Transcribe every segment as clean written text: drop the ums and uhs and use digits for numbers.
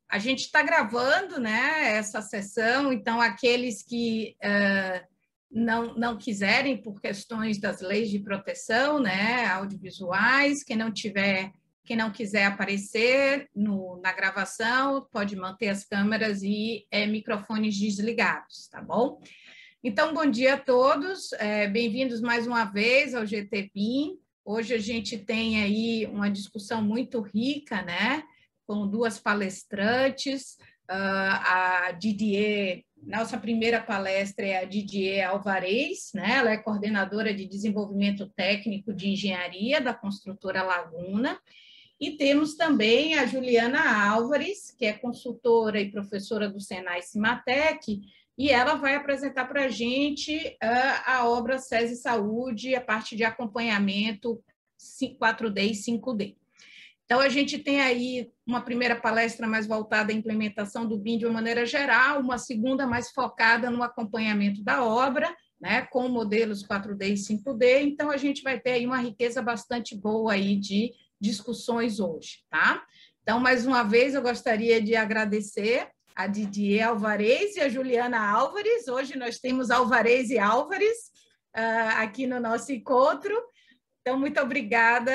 A gente está gravando, né, essa sessão, então aqueles que não quiserem, por questões das leis de proteção, né, audiovisuais, quem não quiser aparecer na gravação, pode manter as câmeras e microfones desligados, tá bom? Então, bom dia a todos, bem-vindos mais uma vez ao GTBIM. Hoje a gente tem aí uma discussão muito rica, né, com duas palestrantes, a Didier, nossa primeira palestra é a Didier Alvarez, né? Ela é coordenadora de desenvolvimento técnico de engenharia da construtora Laguna, e temos também a Juliana Álvares, que é consultora e professora do Senai Cimatec, e ela vai apresentar para a gente a obra SESI Saúde, a parte de acompanhamento 4D e 5D. Então, a gente tem aí uma primeira palestra mais voltada à implementação do BIM de uma maneira geral, uma segunda mais focada no acompanhamento da obra, né, com modelos 4D e 5D. Então, a gente vai ter aí uma riqueza bastante boa aí de discussões hoje, tá? Então, mais uma vez, eu gostaria de agradecer a Didier Alvarez e a Juliana Álvares. Hoje nós temos Alvarez e Álvares aqui no nosso encontro. Então, muito obrigada,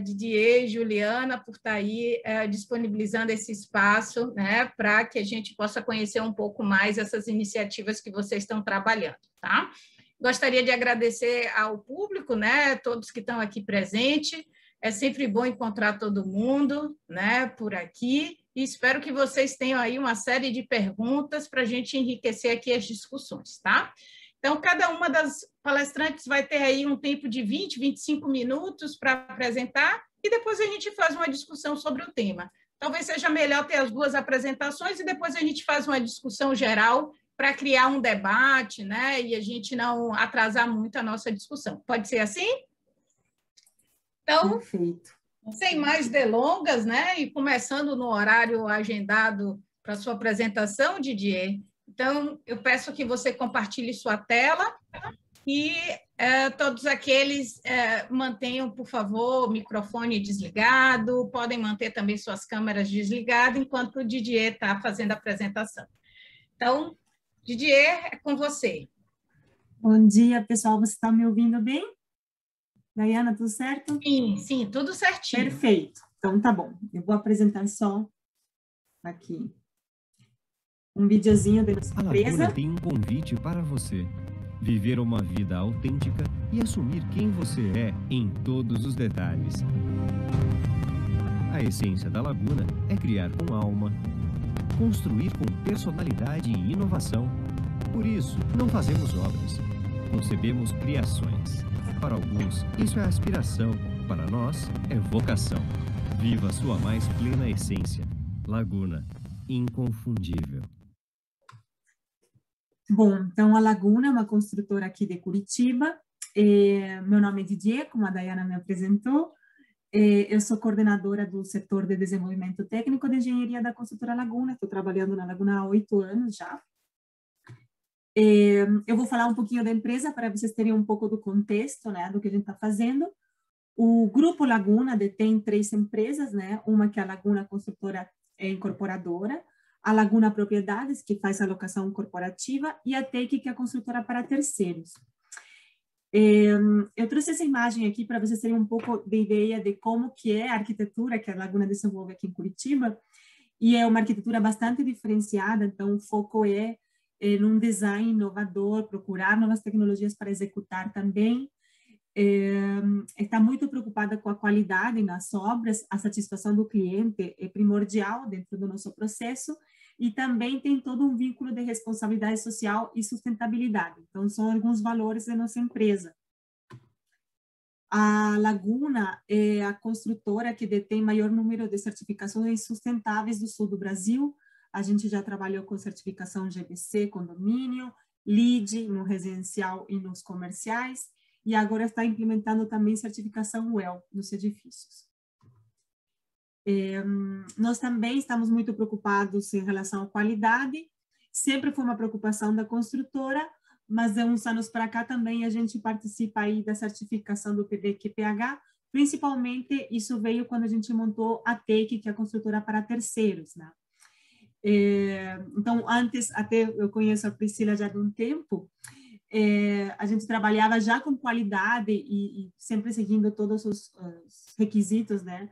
Didier e Juliana, por estar aí disponibilizando esse espaço, né, para que a gente possa conhecer um pouco mais essas iniciativas que vocês estão trabalhando, tá? Gostaria de agradecer ao público, né, todos que estão aqui presentes. É sempre bom encontrar todo mundo, né, por aqui, e espero que vocês tenham aí uma série de perguntas para a gente enriquecer aqui as discussões, tá? Então, cada uma das palestrantes vai ter aí um tempo de 20, 25 minutos para apresentar e depois a gente faz uma discussão sobre o tema. Talvez seja melhor ter as duas apresentações e depois a gente faz uma discussão geral para criar um debate, né? E a gente não atrasar muito a nossa discussão. Pode ser assim? Então, perfeito. Sem mais delongas, né? E começando no horário agendado para a sua apresentação, Didier. Então, eu peço que você compartilhe sua tela e todos aqueles mantenham, por favor, o microfone desligado, podem manter também suas câmeras desligadas enquanto o Didier está fazendo a apresentação. Então, Didier, é com você. Bom dia, pessoal. Você está me ouvindo bem? Dayana, tudo certo? Sim, tudo certinho. Perfeito. Então, tá bom. Eu vou apresentar só aqui um videozinho da nossa empresa. A Laguna tem um convite para você. Viver uma vida autêntica e assumir quem você é em todos os detalhes. A essência da Laguna é criar com alma, construir com personalidade e inovação. Por isso, não fazemos obras, concebemos criações. Para alguns, isso é aspiração. Para nós, é vocação. Viva a sua mais plena essência. Laguna, inconfundível. Bom, então a Laguna é uma construtora aqui de Curitiba. Meu nome é Didier, como a Dayana me apresentou. Eu sou coordenadora do setor de desenvolvimento técnico de engenharia da construtora Laguna. Estou trabalhando na Laguna há 8 anos já. Eu vou falar um pouquinho da empresa para vocês terem um pouco do contexto, né, do que a gente está fazendo. O Grupo Laguna detém 3 empresas, né, uma que é a Laguna Construtora Incorporadora, a Laguna Propriedades, que faz a locação corporativa, e a Take, que é a construtora para terceiros. Eu trouxe essa imagem aqui para vocês terem um pouco de ideia de como que é a arquitetura que a Laguna desenvolve aqui em Curitiba, e é uma arquitetura bastante diferenciada, então o foco é num design inovador, procurar novas tecnologias para executar também. Está muito preocupada com a qualidade nas obras, a satisfação do cliente é primordial dentro do nosso processo, e também tem todo um vínculo de responsabilidade social e sustentabilidade. Então, são alguns valores da nossa empresa. A Laguna é a construtora que detém maior número de certificações sustentáveis do sul do Brasil. A gente já trabalhou com certificação GBC, condomínio, LEED no residencial e nos comerciais, e agora está implementando também certificação WELL nos edifícios. Nós também estamos muito preocupados em relação à qualidade, sempre foi uma preocupação da construtora, mas de uns anos para cá também a gente participa aí da certificação do PDQ-PH, principalmente isso veio quando a gente montou a Take, que é a construtora para terceiros, né? Então, antes, até eu conheço a Priscila já de um tempo, a gente trabalhava já com qualidade e sempre seguindo todos os requisitos, né,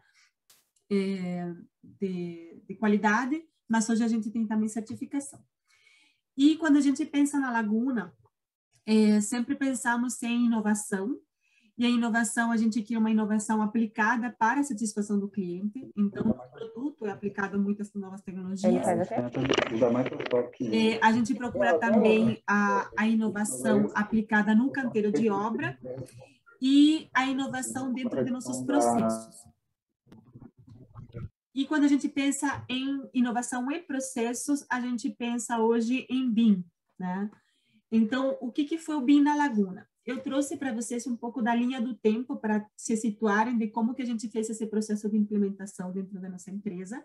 de qualidade, mas hoje a gente tem também certificação. E quando a gente pensa na Laguna, sempre pensamos em inovação, e a inovação, a gente quer uma inovação aplicada para a satisfação do cliente, então o produto é aplicado a muitas novas tecnologias. A gente procura também a inovação aplicada no canteiro de obra e a inovação dentro de nossos processos. E quando a gente pensa em inovação em processos, a gente pensa hoje em BIM, né? Então, o que foi o BIM na Laguna? Eu trouxe para vocês um pouco da linha do tempo para se situarem de como que a gente fez esse processo de implementação dentro da nossa empresa.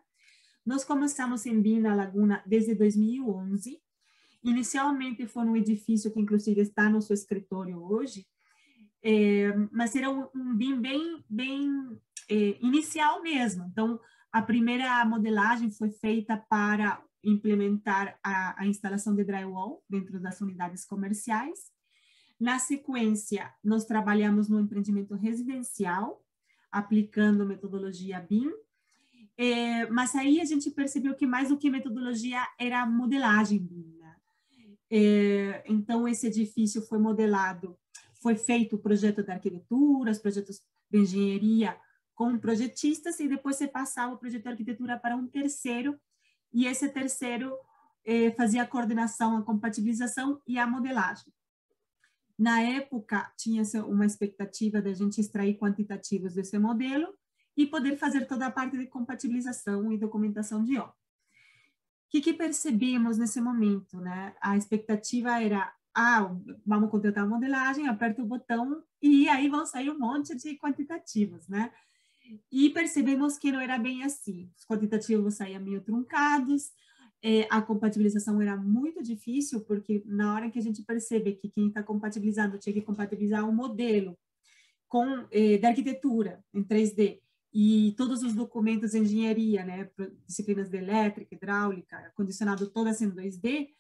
Nós começamos em BIM na Laguna desde 2011. Inicialmente foi um edifício que inclusive está no seu escritório hoje, mas era um BIM bem inicial mesmo. Então, a primeira modelagem foi feita para implementar a instalação de drywall dentro das unidades comerciais. Na sequência, nós trabalhamos no empreendimento residencial, aplicando metodologia BIM, mas aí a gente percebeu que mais do que metodologia era modelagem BIM, né? Então, esse edifício foi modelado, foi feito o projeto de arquitetura, os projetos de engenharia com projetistas, e depois você passava o projeto de arquitetura para um terceiro, e esse terceiro fazia a coordenação, a compatibilização e a modelagem. Na época, tinha uma expectativa de a gente extrair quantitativos desse modelo e poder fazer toda a parte de compatibilização e documentação de obra. O que percebemos nesse momento, né? A expectativa era, vamos contratar a modelagem, aperta o botão e aí vão sair um monte de quantitativos, né? E percebemos que não era bem assim. Os quantitativos saíam meio truncados, a compatibilização era muito difícil, porque na hora que a gente percebe que quem está compatibilizando tinha que compatibilizar um modelo da arquitetura em 3D e todos os documentos de engenharia, né, disciplinas de elétrica, hidráulica, ar-condicionado, todas em 2D,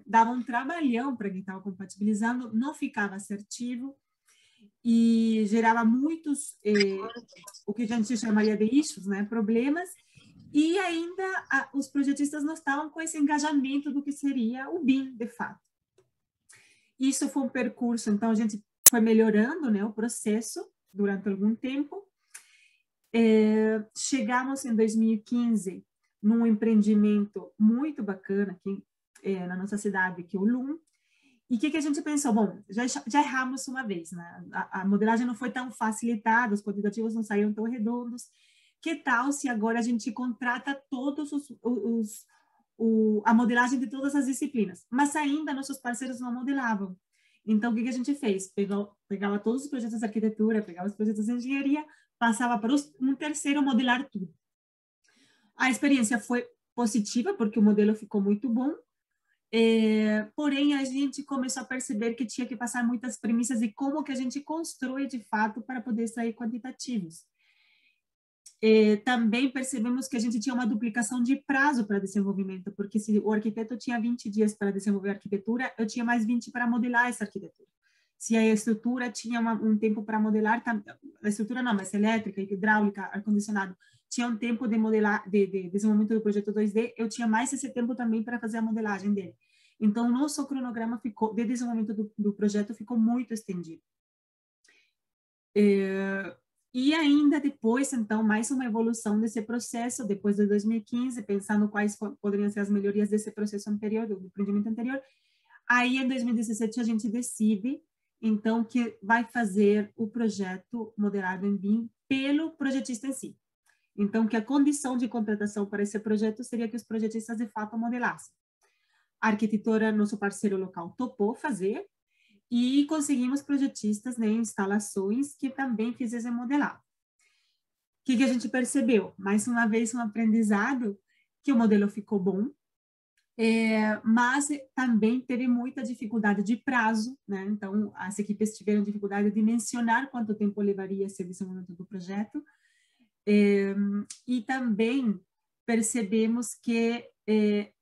dava um trabalhão para quem estava compatibilizando, não ficava assertivo e gerava muitos, o que a gente chamaria de issues, né, problemas. E ainda os projetistas não estavam com esse engajamento do que seria o BIM, de fato. Isso foi um percurso, então a gente foi melhorando, né, o processo durante algum tempo. Chegamos em 2015 num empreendimento muito bacana aqui na nossa cidade, que é o LUM. E o que a gente pensou? Bom, já erramos uma vez, né? A modelagem não foi tão facilitada, os quantitativos não saíram tão redondos. Que tal se agora a gente contrata todos a modelagem de todas as disciplinas? Mas ainda nossos parceiros não modelavam. Então, o que a gente fez? Pegava todos os projetos de arquitetura, pegava os projetos de engenharia, passava para um terceiro modelar tudo. A experiência foi positiva, porque o modelo ficou muito bom, porém, a gente começou a perceber que tinha que passar muitas premissas de como que a gente constrói, de fato, para poder sair quantitativos. Também percebemos que a gente tinha uma duplicação de prazo para desenvolvimento, porque se o arquiteto tinha 20 dias para desenvolver a arquitetura, eu tinha mais 20 para modelar essa arquitetura. Se a estrutura tinha um tempo para modelar, a estrutura não, mas elétrica, hidráulica, ar-condicionado, tinha um tempo de modelar, de desenvolvimento do projeto 2D, eu tinha mais esse tempo também para fazer a modelagem dele. Então, o nosso cronograma de desenvolvimento do projeto ficou muito estendido. E ainda depois, então, mais uma evolução desse processo, depois de 2015, pensando quais poderiam ser as melhorias desse processo anterior, do empreendimento anterior. Aí, em 2017, a gente decide, então, que vai fazer o projeto modelado em BIM pelo projetista em si. Então, que a condição de contratação para esse projeto seria que os projetistas, de fato, modelassem. A arquitetura, nosso parceiro local, topou fazer, e conseguimos projetistas, né, instalações que também fizessem modelar. O que a gente percebeu? Mais uma vez, um aprendizado, que o modelo ficou bom, mas também teve muita dificuldade de prazo, né? Então, as equipes tiveram dificuldade de mencionar quanto tempo levaria esse desenvolvimento do projeto, e também percebemos que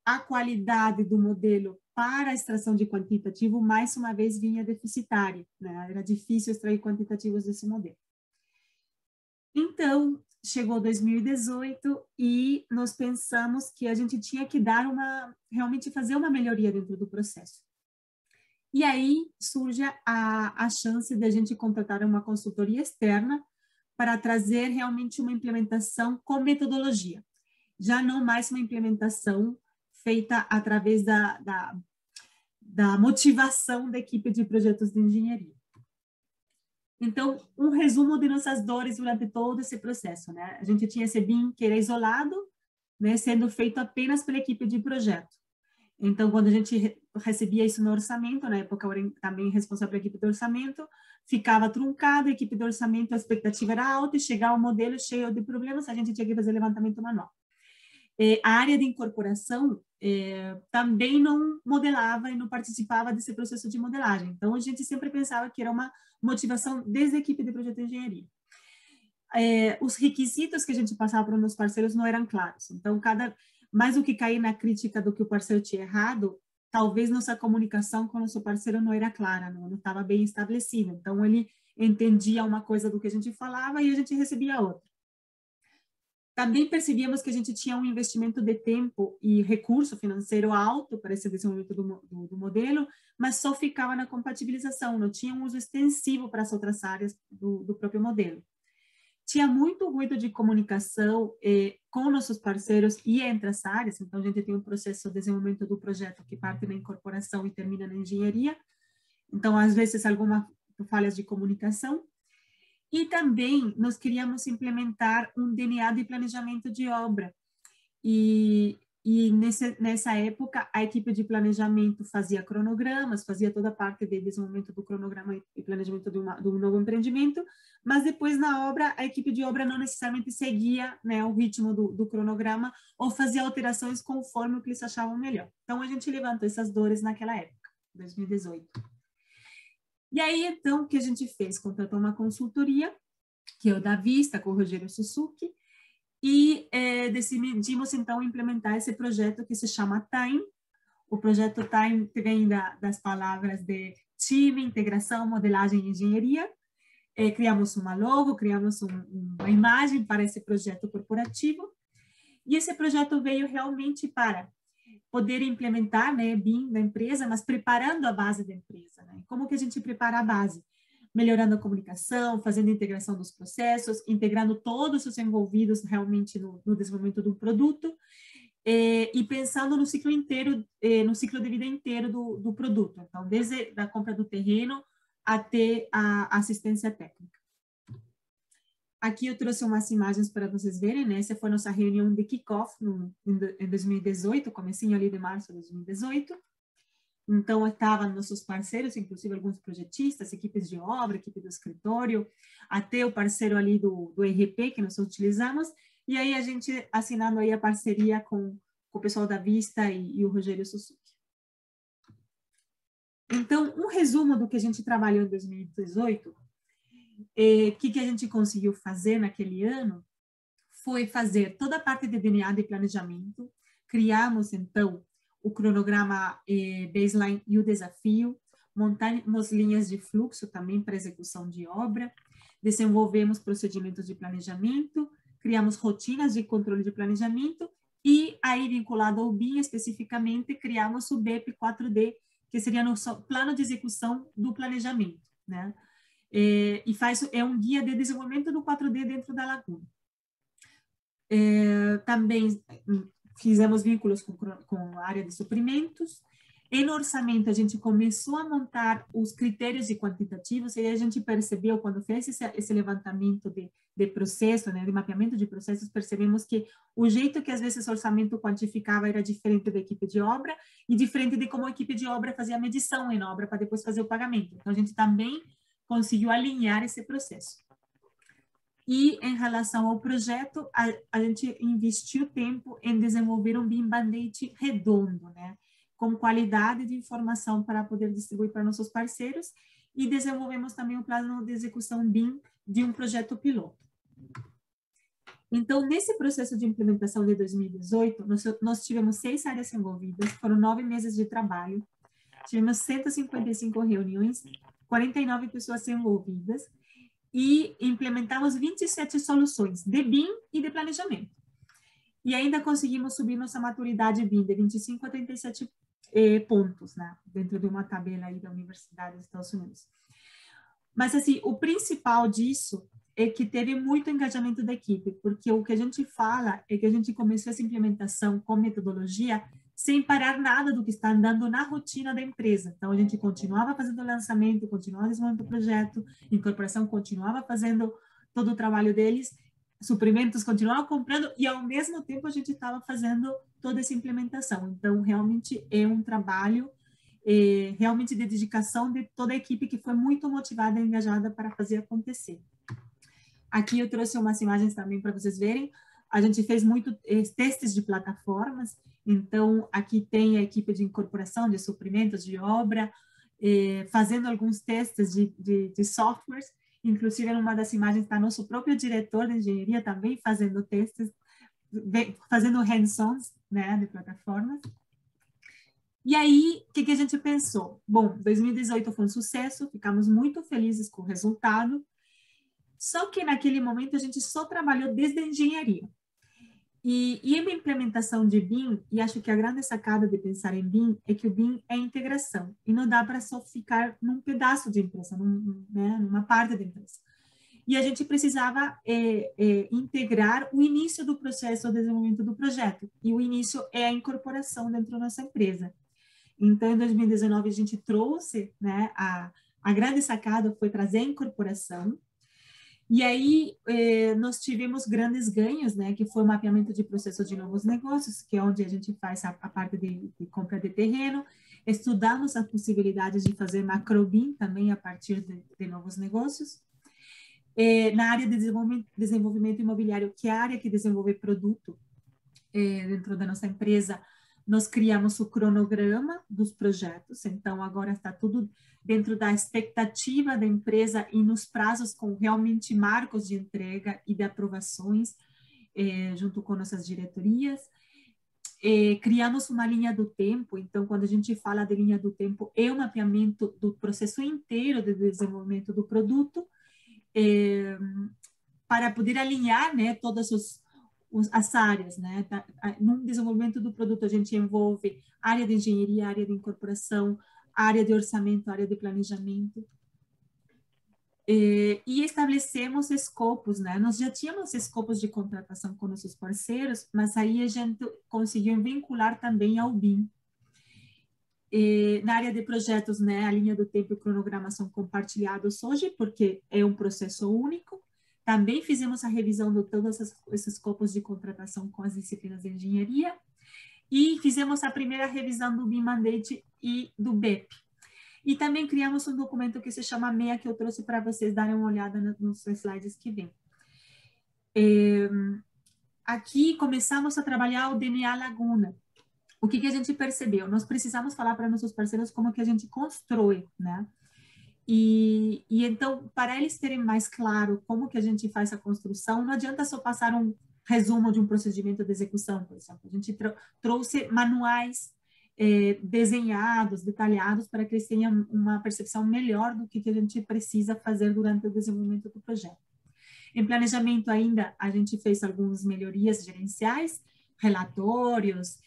a qualidade do modelo para a extração de quantitativo, mais uma vez, vinha deficitária, né? Era difícil extrair quantitativos desse modelo. Então, chegou 2018 e nós pensamos que a gente tinha que realmente fazer uma melhoria dentro do processo. E aí surge a chance de a gente contratar uma consultoria externa para trazer realmente uma implementação com metodologia. Já não mais uma implementação feita através da motivação da equipe de projetos de engenharia. Então, um resumo de nossas dores durante todo esse processo, né? A gente tinha esse BIM que era isolado, né, sendo feito apenas pela equipe de projeto. Então, quando a gente recebia isso no orçamento, na época eu era também responsável pela equipe de orçamento, ficava truncado, a equipe de orçamento, a expectativa era alta, e chegava o modelo cheio de problemas, a gente tinha que fazer levantamento manual. A área de incorporação também não modelava e não participava desse processo de modelagem. Então, a gente sempre pensava que era uma motivação desde a equipe de projeto de engenharia. Os requisitos que a gente passava para os meus parceiros não eram claros. Então, mais do que cair na crítica do que o parceiro tinha errado, talvez nossa comunicação com o nosso parceiro não era clara, não estava bem estabelecida. Então, ele entendia uma coisa do que a gente falava e a gente recebia outra. Também percebíamos que a gente tinha um investimento de tempo e recurso financeiro alto para esse desenvolvimento do modelo, mas só ficava na compatibilização, não tinha um uso extensivo para as outras áreas do próprio modelo. Tinha muito ruído de comunicação com nossos parceiros e entre as áreas, então a gente tem um processo de desenvolvimento do projeto que parte na incorporação e termina na engenharia, então às vezes algumas falhas de comunicação. E também nós queríamos implementar um DNA de planejamento de obra. E nessa época, a equipe de planejamento fazia cronogramas, fazia toda a parte de desenvolvimento do cronograma e planejamento de um novo empreendimento, mas depois na obra, a equipe de obra não necessariamente seguia, né, o ritmo do cronograma ou fazia alterações conforme o que eles achavam melhor. Então, a gente levantou essas dores naquela época, 2018. E aí, então, o que a gente fez? Contratou uma consultoria, que é o da Vista, com o Rogério Suzuki, e decidimos, então, implementar esse projeto que se chama TIME. O projeto TIME vem das palavras de time, integração, modelagem e engenharia. Criamos uma logo, criamos uma imagem para esse projeto corporativo, e esse projeto veio realmente para poder implementar, né, BIM da empresa, mas preparando a base da empresa, né? Como que a gente prepara a base? Melhorando a comunicação, fazendo a integração dos processos, integrando todos os envolvidos realmente no desenvolvimento do produto, e pensando no ciclo inteiro, no ciclo de vida inteiro do produto. Então, desde a compra do terreno até a assistência técnica. Aqui eu trouxe umas imagens para vocês verem, né? Essa foi nossa reunião de kickoff em 2018, comecinho ali de março de 2018. Então, estavam nossos parceiros, inclusive alguns projetistas, equipes de obra, equipe do escritório, até o parceiro ali do ERP que nós utilizamos, e aí a gente assinando aí a parceria com o pessoal da Vista e o Rogério Suzuki. Então, um resumo do que a gente trabalhou em 2018, que a gente conseguiu fazer naquele ano foi fazer toda a parte de DNA de planejamento, criamos, então, o cronograma baseline e o desafio, montamos linhas de fluxo também para execução de obra, desenvolvemos procedimentos de planejamento, criamos rotinas de controle de planejamento e, aí, vinculado ao BIM especificamente, criamos o BEP 4D, que seria nosso plano de execução do planejamento, né? E é um guia de desenvolvimento do 4D dentro da Laguna. Também fizemos vínculos com a área de suprimentos. E no orçamento, a gente começou a montar os critérios de quantitativos, e aí a gente percebeu, quando fez esse levantamento de processo, né, de mapeamento de processos, percebemos que o jeito que às vezes o orçamento quantificava era diferente da equipe de obra e diferente de como a equipe de obra fazia a medição em obra para depois fazer o pagamento. Então, a gente também conseguiu alinhar esse processo. E, em relação ao projeto, a gente investiu tempo em desenvolver um BIM Band-Aid redondo, né? Com qualidade de informação para poder distribuir para nossos parceiros, e desenvolvemos também um plano de execução BIM de um projeto piloto. Então, nesse processo de implementação de 2018, nós tivemos 6 áreas envolvidas, foram 9 meses de trabalho, tivemos 155 reuniões, 49 pessoas envolvidas, e implementamos 27 soluções de BIM e de planejamento. E ainda conseguimos subir nossa maturidade BIM de 25 a 37 pontos, né, dentro de uma tabela aí da Universidade dos Estados Unidos. Mas, assim, o principal disso é que teve muito engajamento da equipe, porque o que a gente fala é que a gente começou essa implementação com metodologia sem parar nada do que está andando na rotina da empresa. Então, a gente continuava fazendo o lançamento, continuava desenvolvendo o projeto, a incorporação continuava fazendo todo o trabalho deles, suprimentos continuavam comprando, e ao mesmo tempo a gente estava fazendo toda essa implementação. Então, realmente é um trabalho realmente de dedicação de toda a equipe que foi muito motivada e engajada para fazer acontecer. Aqui eu trouxe umas imagens também para vocês verem. A gente fez muito testes de plataformas, então aqui tem a equipe de incorporação de suprimentos de obra, fazendo alguns testes de softwares, inclusive numa das imagens está nosso próprio diretor de engenharia também fazendo testes, fazendo hands-ons, né, de plataformas. E aí, o que a gente pensou? Bom, 2018 foi um sucesso, ficamos muito felizes com o resultado, só que naquele momento a gente só trabalhou desde a engenharia. E a implementação de BIM, e acho que a grande sacada de pensar em BIM é que o BIM é integração, e não dá para só ficar num pedaço de empresa, numa parte da empresa. E a gente precisava integrar o início do processo de desenvolvimento do projeto, e o início é a incorporação dentro da nossa empresa. Então, em 2019, a gente trouxe, né, a grande sacada foi trazer a incorporação, e aí nós tivemos grandes ganhos, né, que foi o mapeamento de processos de novos negócios, que é onde a gente faz a parte de compra de terreno, estudamos as possibilidades de fazer macro-BIM também a partir de novos negócios. Na área de desenvolvimento imobiliário, que é a área que desenvolve produto dentro da nossa empresa, nós criamos o cronograma dos projetos, então agora está tudo dentro da expectativa da empresa e nos prazos com realmente marcos de entrega e de aprovações, junto com nossas diretorias. Criamos uma linha do tempo, então quando a gente fala de linha do tempo, é o mapeamento do processo inteiro de desenvolvimento do produto, para poder alinhar, né, todas as áreas, né? No desenvolvimento do produto, a gente envolve área de engenharia, área de incorporação, área de orçamento, área de planejamento. E estabelecemos escopos, né? Nós já tínhamos escopos de contratação com nossos parceiros, mas aí a gente conseguiu vincular também ao BIM. Na área de projetos, né, a linha do tempo e cronograma são compartilhados hoje, porque é um processo único. Também fizemos a revisão de todos esses escopos de contratação com as disciplinas de engenharia e fizemos a primeira revisão do BIM Mandate e do BEP. E também criamos um documento que se chama MEA, que eu trouxe para vocês darem uma olhada nos slides que vem. Aqui começamos a trabalhar o DNA Laguna. O que a gente percebeu? Nós precisamos falar para nossos parceiros como que a gente constrói, né? E então, para eles terem mais claro como que a gente faz a construção, não adianta só passar um resumo de um procedimento de execução, por exemplo. A gente trouxe manuais desenhados, detalhados, para que eles tenham uma percepção melhor do que a gente precisa fazer durante o desenvolvimento do projeto. Em planejamento ainda, a gente fez algumas melhorias gerenciais, relatórios,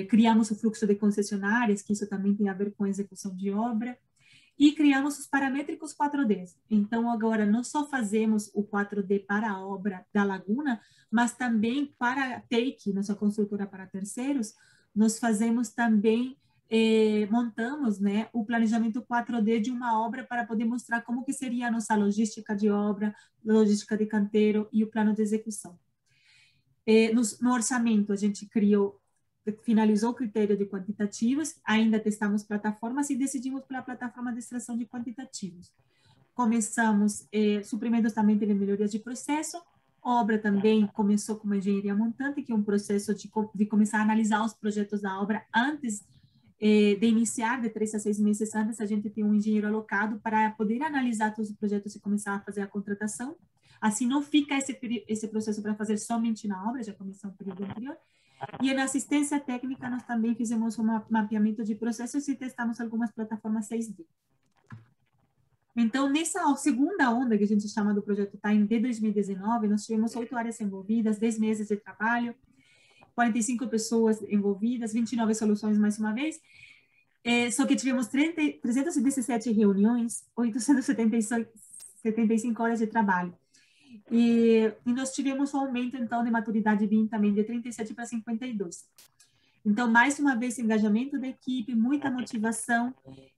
criamos o fluxo de concessionárias, que isso também tem a ver com a execução de obra, e criamos os paramétricos 4D. Então, agora, não só fazemos o 4D para a obra da Laguna, mas também para a Take, nossa construtora para terceiros, nós fazemos também, montamos, né, o planejamento 4D de uma obra para poder mostrar como que seria a nossa logística de obra, logística de canteiro e o plano de execução. No orçamento, a gente finalizou o critério de quantitativos, ainda testamos plataformas e decidimos pela plataforma de extração de quantitativos. Começamos, suprimentos também teve melhorias de processo, obra também começou com uma engenharia montante, que é um processo de começar a analisar os projetos da obra antes de iniciar, de 3 a 6 meses antes, a gente tem um engenheiro alocado para poder analisar todos os projetos e começar a fazer a contratação. Assim, não fica esse processo para fazer somente na obra, já começou um período anterior. E na assistência técnica, nós também fizemos um mapeamento de processos e testamos algumas plataformas 6D. Então, nessa segunda onda, que a gente chama do Projeto Time de 2019, nós tivemos 8 áreas envolvidas, 10 meses de trabalho, 45 pessoas envolvidas, 29 soluções mais uma vez, só que tivemos 317 reuniões, 875 horas de trabalho. E nós tivemos um aumento, então, de maturidade BIM também de 37 para 52. Então, mais uma vez, engajamento da equipe, muita motivação.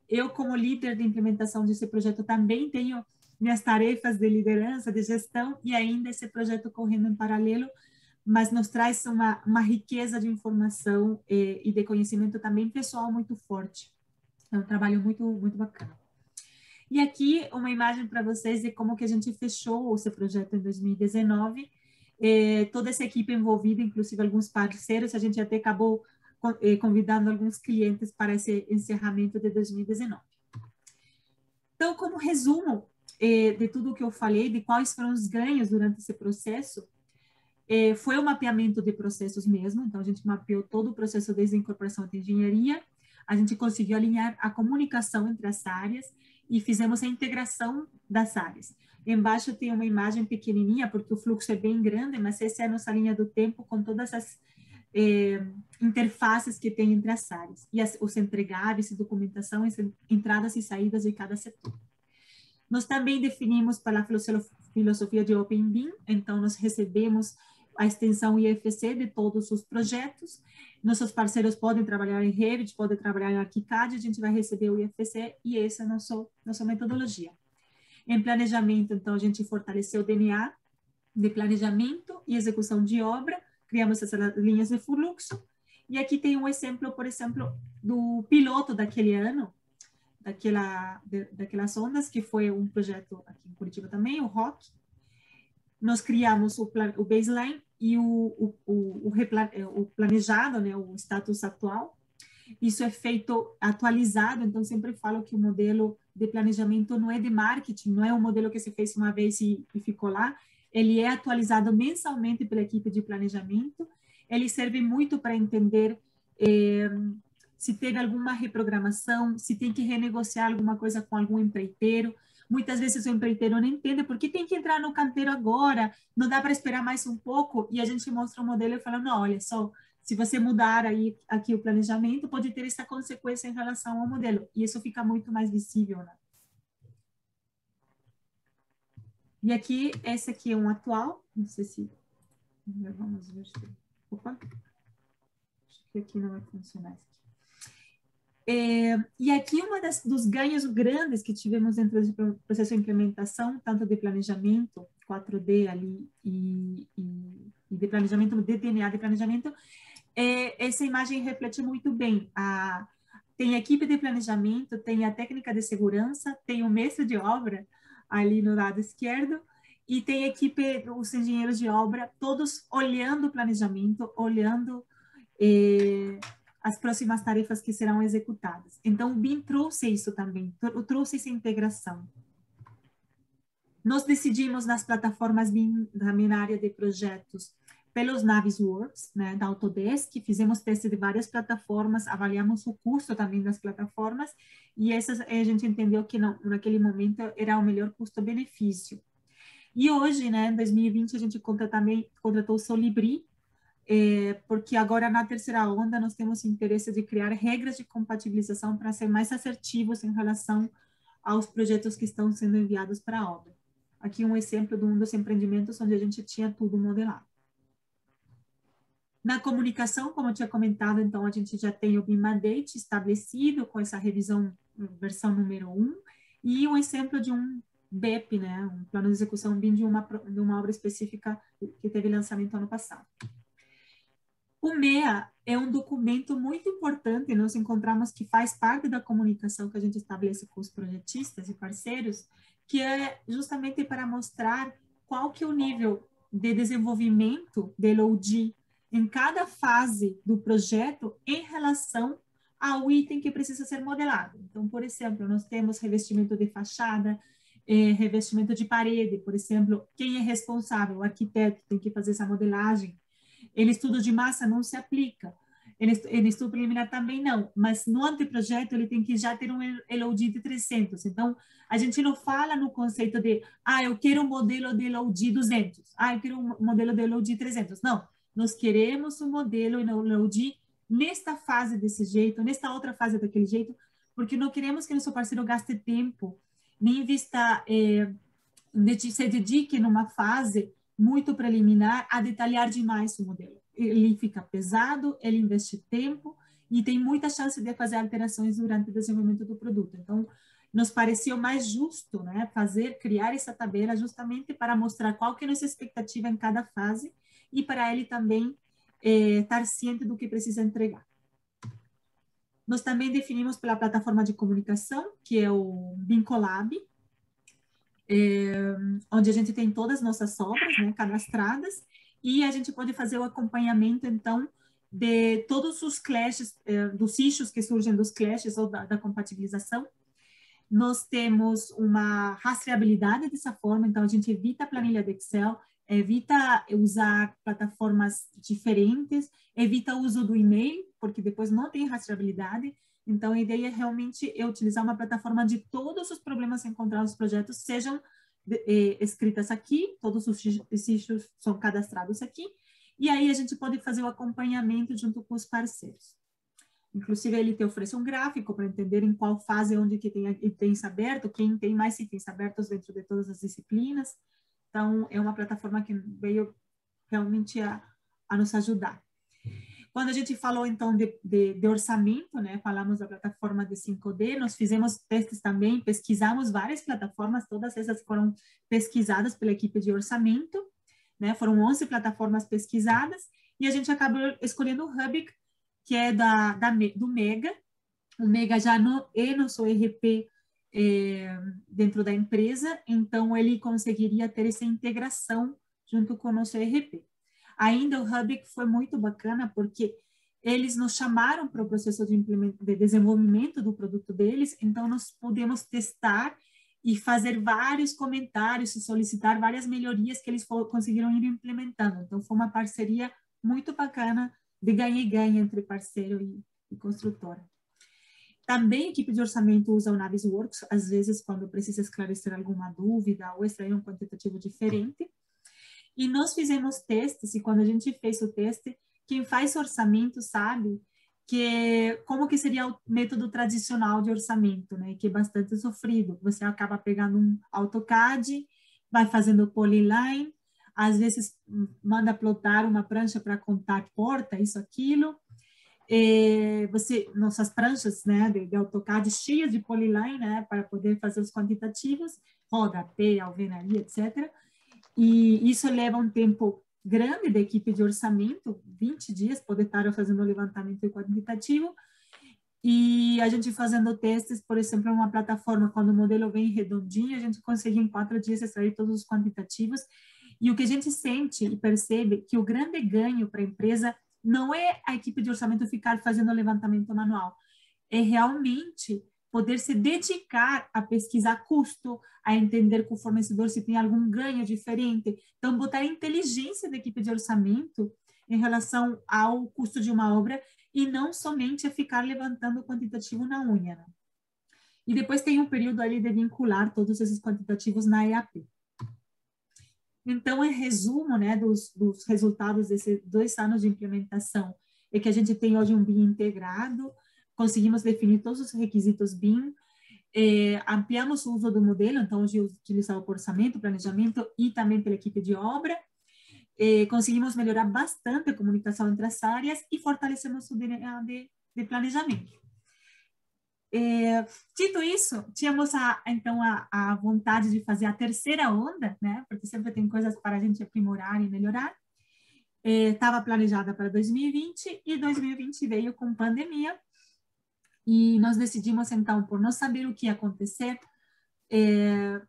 Eu, como líder de implementação desse projeto, também tenho minhas tarefas de liderança, de gestão, e ainda esse projeto correndo em paralelo, mas nos traz uma riqueza de informação e de conhecimento também pessoal muito forte. É um trabalho muito, muito bacana. E aqui uma imagem para vocês de como que a gente fechou esse projeto em 2019. Toda essa equipe envolvida, inclusive alguns parceiros, a gente até acabou convidando alguns clientes para esse encerramento de 2019. Então, como resumo de tudo que eu falei, de quais foram os ganhos durante esse processo, foi o mapeamento de processos mesmo. Então, a gente mapeou todo o processo desde a incorporação até a engenharia, a gente conseguiu alinhar a comunicação entre as áreas e fizemos a integração das áreas. Embaixo tem uma imagem pequenininha, porque o fluxo é bem grande, mas essa é a nossa linha do tempo com todas as interfaces que tem entre as áreas, e os entregáveis e documentação, entradas e saídas de cada setor. Nós também definimos pela filosofia de Open BIM, então nós recebemos a extensão IFC de todos os projetos, nossos parceiros podem trabalhar em Revit, podem trabalhar em ArchiCAD, a gente vai receber o IFC e essa é a nossa metodologia. Em planejamento, então, a gente fortaleceu o DNA de planejamento e execução de obra, criamos essas linhas de fluxo, e aqui tem um exemplo, por exemplo, do piloto daquele ano, daquelas ondas, que foi um projeto aqui em Curitiba também, o ROC. Nós criamos o baseline e o planejado, né, o status atual. Isso é feito atualizado, então sempre falo que o modelo de planejamento não é de marketing, não é um modelo que se fez uma vez e ficou lá, ele é atualizado mensalmente pela equipe de planejamento, ele serve muito para entender se teve alguma reprogramação, se tem que renegociar alguma coisa com algum empreiteiro. Muitas vezes o empreiteiro não entende porque tem que entrar no canteiro agora, não dá para esperar mais um pouco, e a gente mostra o modelo e fala, não, olha só, se você mudar aí aqui o planejamento, pode ter essa consequência em relação ao modelo, e isso fica muito mais visível, né? E aqui, esse aqui é um atual, não sei se... Vamos ver se... Opa! Acho que aqui não vai funcionar. E aqui dos ganhos grandes que tivemos dentro do processo de implementação, tanto de planejamento, 4D ali, e de planejamento, de DNA de planejamento, essa imagem reflete muito bem. Tem a equipe de planejamento, tem a técnica de segurança, tem o mestre de obra, ali no lado esquerdo, e tem a equipe, os engenheiros de obra, todos olhando o planejamento, olhando as próximas tarefas que serão executadas. Então, o BIM trouxe isso também, trouxe essa integração. Nós decidimos nas plataformas BIM da minha área de projetos pelos Navisworks, né, da Autodesk, fizemos teste de várias plataformas, avaliamos o custo também das plataformas, e essas a gente entendeu que naquele momento era o melhor custo-benefício. E hoje, né, em 2020, a gente contratou o Solibri, porque agora na terceira onda nós temos interesse de criar regras de compatibilização para ser mais assertivos em relação aos projetos que estão sendo enviados para a obra. Aqui um exemplo de um dos empreendimentos onde a gente tinha tudo modelado. Na comunicação, como eu tinha comentado, então a gente já tem o BIM Mandate estabelecido com essa revisão versão número 1 e um exemplo de um BEP, né, um plano de execução BIM de uma obra específica que teve lançamento ano passado. O MEA é um documento muito importante, nós encontramos que faz parte da comunicação que a gente estabelece com os projetistas e parceiros, que é justamente para mostrar qual que é o nível de desenvolvimento de LOD em cada fase do projeto em relação ao item que precisa ser modelado. Então, por exemplo, nós temos revestimento de fachada, revestimento de parede, por exemplo, quem é responsável? O arquiteto tem que fazer essa modelagem. Ele estudo de massa não se aplica. Ele estudo preliminar também não, mas no anteprojeto ele tem que já ter um LOD de 300. Então, a gente não fala no conceito de, eu quero um modelo de LOD 200, eu quero um modelo de LOD 300. Não, nós queremos um modelo de LOD nesta fase desse jeito, nesta outra fase daquele jeito, porque não queremos que nosso parceiro gaste tempo, nem invista, se dedique numa fase muito preliminar a detalhar demais o modelo. Ele fica pesado, ele investe tempo e tem muita chance de fazer alterações durante o desenvolvimento do produto. Então, nos pareceu mais justo, né, criar essa tabela justamente para mostrar qual que é a nossa expectativa em cada fase e para ele também estar ciente do que precisa entregar. Nós também definimos pela plataforma de comunicação, que é o Vincolab, onde a gente tem todas as nossas obras, né, cadastradas, e a gente pode fazer o acompanhamento, então, de todos os clashes, dos issues que surgem dos clashes ou da compatibilização. Nós temos uma rastreabilidade dessa forma, então a gente evita a planilha de Excel, evita usar plataformas diferentes, evita o uso do e-mail, porque depois não tem rastreabilidade. Então, a ideia realmente é utilizar uma plataforma onde todos os problemas encontrados nos projetos sejam escritas aqui, todos os issues são cadastrados aqui, e aí a gente pode fazer o acompanhamento junto com os parceiros. Inclusive, ele te oferece um gráfico para entender em qual fase, onde que tem itens abertos, quem tem mais itens abertos dentro de todas as disciplinas. Então, é uma plataforma que veio realmente a nos ajudar. Quando a gente falou, então, de orçamento, né, falamos da plataforma de 5D, nós fizemos testes também, pesquisamos várias plataformas, todas essas foram pesquisadas pela equipe de orçamento, né, foram 11 plataformas pesquisadas, e a gente acabou escolhendo o Rubik, que é do Mega. O Mega já não é nosso ERP dentro da empresa, então ele conseguiria ter essa integração junto com o nosso ERP. Ainda o Rubik foi muito bacana, porque eles nos chamaram para o processo de desenvolvimento do produto deles, então nós pudemos testar e fazer vários comentários e solicitar várias melhorias que eles conseguiram ir implementando. Então, foi uma parceria muito bacana de ganha e ganha entre parceiro e construtora. Também a equipe de orçamento usa o Navisworks, às vezes quando precisa esclarecer alguma dúvida ou extrair um quantitativo diferente. E nós fizemos testes, e quando a gente fez o teste, quem faz orçamento sabe como que seria o método tradicional de orçamento, né? Que é bastante sofrido. Você acaba pegando um AutoCAD, vai fazendo polyline, às vezes manda plotar uma prancha para contar porta, isso, aquilo. Nossas pranchas, né, de AutoCAD cheias de polyline, né, para poder fazer os quantitativos, rodapé, alvenaria, etc. E isso leva um tempo grande da equipe de orçamento, 20 dias, poder estar fazendo o levantamento quantitativo, e a gente fazendo testes, por exemplo, uma plataforma, quando o modelo vem redondinho, a gente consegue em 4 dias extrair todos os quantitativos, e o que a gente sente e percebe que o grande ganho para a empresa não é a equipe de orçamento ficar fazendo o levantamento manual, é realmente poder se dedicar a pesquisar custo, a entender com o fornecedor se tem algum ganho diferente. Então, botar a inteligência da equipe de orçamento em relação ao custo de uma obra e não somente a ficar levantando o quantitativo na unha, né? E depois tem um período ali de vincular todos esses quantitativos na EAP. Então, em resumo, né, dos resultados desses 2 anos de implementação, é que a gente tem hoje um BIM integrado, conseguimos definir todos os requisitos BIM, ampliamos o uso do modelo, então hoje utilizado por orçamento, planejamento e também pela equipe de obra, conseguimos melhorar bastante a comunicação entre as áreas e fortalecemos o DNA de planejamento. Dito isso, tínhamos então a vontade de fazer a terceira onda, né, porque sempre tem coisas para a gente aprimorar e melhorar. Estava planejada para 2020 e 2020 veio com pandemia, e nós decidimos, então, por não saber o que ia acontecer,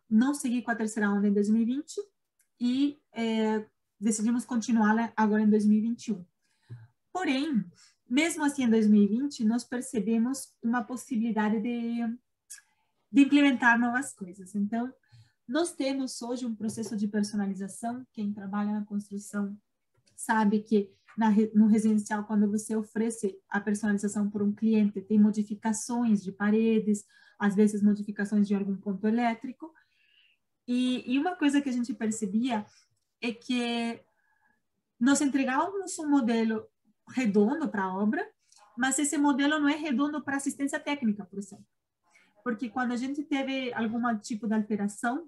não seguir com a terceira onda em 2020 e decidimos continuá-la agora em 2021. Porém, mesmo assim, em 2020, nós percebemos uma possibilidade de implementar novas coisas. Então, Nós temos hoje um processo de personalização. Quem trabalha na construção sabe que no residencial, quando você oferece a personalização por um cliente, tem modificações de paredes, às vezes modificações de algum ponto elétrico. E uma coisa que a gente percebia é que nós entregávamos um modelo redondo para a obra, mas esse modelo não é redondo para assistência técnica, por exemplo. Porque quando a gente teve algum tipo de alteração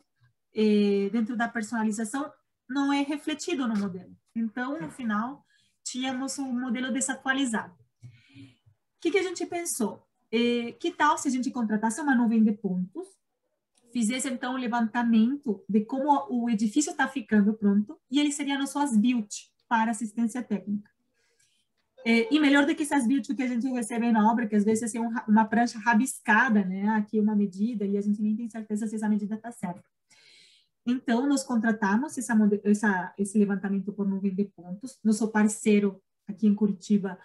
dentro da personalização, não é refletido no modelo. Então, no final, tínhamos um modelo desatualizado. O que a gente pensou? Que tal se a gente contratasse uma nuvem de pontos, fizesse, então, um levantamento de como o edifício está ficando pronto, e ele seria nosso as-built para assistência técnica. E melhor do que essas build que a gente recebe na obra, que às vezes é uma prancha rabiscada, né? Aqui uma medida, e a gente nem tem certeza se essa medida está certa. Então, nós contratamos esse levantamento por nuvem de pontos. Nosso parceiro aqui em Curitiba,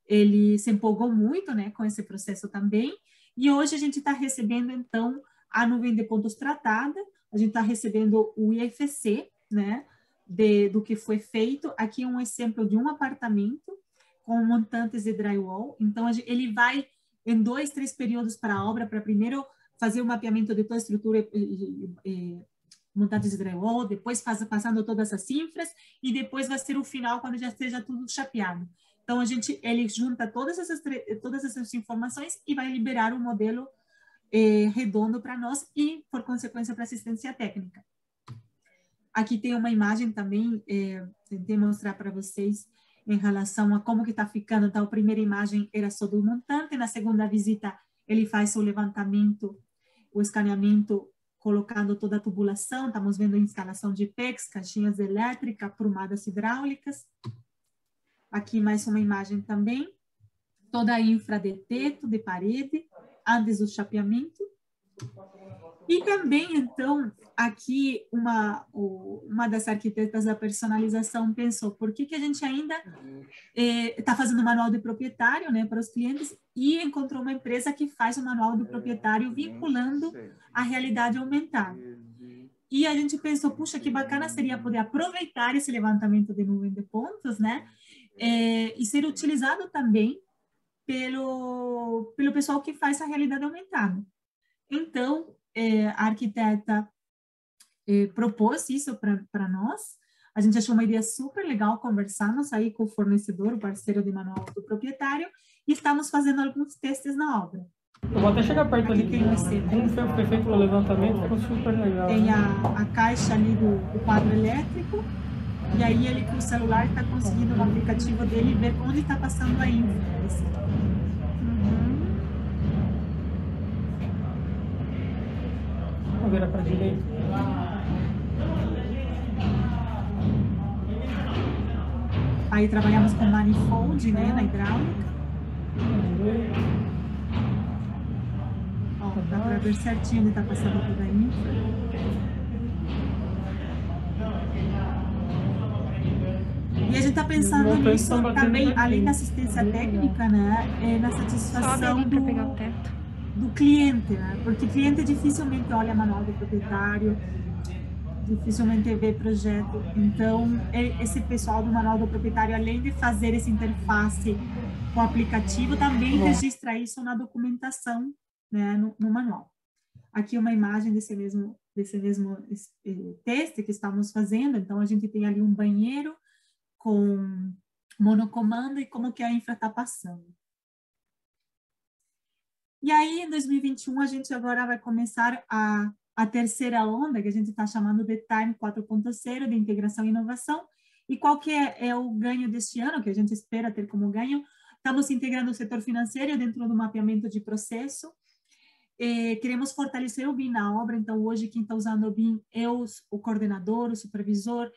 ele se empolgou muito, né, com esse processo também. E hoje a gente está recebendo, então, a nuvem de pontos tratada. A gente está recebendo o IFC, né, do que foi feito. Aqui um exemplo de um apartamento com montantes de drywall. Então, ele vai em 2, 3 períodos para a obra, para primeiro fazer o mapeamento de toda a estrutura montantes de drywall, depois passando todas as infras, e depois vai ser o final, quando já esteja tudo chapeado. Então, ele junta todas essas informações e vai liberar um modelo redondo para nós e, por consequência, para assistência técnica. Aqui tem uma imagem também, tentei mostrar para vocês em relação a como que está ficando. Então, a primeira imagem era só do montante, na segunda visita ele faz o levantamento, o escaneamento, colocando toda a tubulação. Estamos vendo a instalação de PEX, caixinhas elétricas, prumadas hidráulicas. Aqui mais uma imagem também, toda a infra de teto, de parede, antes do chapeamento. E também, então, aqui uma das arquitetas da personalização pensou, por que a gente ainda está fazendo manual de proprietário, né, para os clientes, e encontrou uma empresa que faz o manual do proprietário vinculando a realidade aumentada. E a gente pensou, puxa, que bacana seria poder aproveitar esse levantamento de nuvem de pontos, né, e ser utilizado também pelo pessoal que faz a realidade aumentada. Então, a arquiteta propôs isso para nós. A gente achou uma ideia super legal, conversamos aí com o fornecedor, o parceiro de manual do proprietário, e estamos fazendo alguns testes na obra. Eu vou até chegar perto aqui ali. Tem como foi feito o levantamento, ficou super legal. Tem a caixa ali do quadro elétrico, e aí ele com o celular está conseguindo no aplicativo dele ver onde está passando a infra. Vamos virar para a direita. Aí trabalhamos com manifold, né, na hidráulica. Ó, dá para ver certinho onde está passando toda a infra. E a gente está pensando nisso também, além da assistência técnica, né, na satisfação do cliente, né? Porque o cliente dificilmente olha manual do proprietário, dificilmente vê projeto. Então, esse pessoal do manual do proprietário, além de fazer essa interface com o aplicativo, também registra isso na documentação, né, no manual. Aqui uma imagem desse mesmo teste que estamos fazendo. Então, a gente tem ali um banheiro com monocomando e como que a infra está passando. E aí, em 2021, a gente agora vai começar a terceira onda, que a gente está chamando de Time 4.0, de integração e inovação. E qual que é o ganho deste ano, que a gente espera ter como ganho? Estamos integrando o setor financeiro dentro do mapeamento de processo. Queremos fortalecer o BIM na obra. Então, hoje, quem está usando o BIM é o coordenador, o supervisor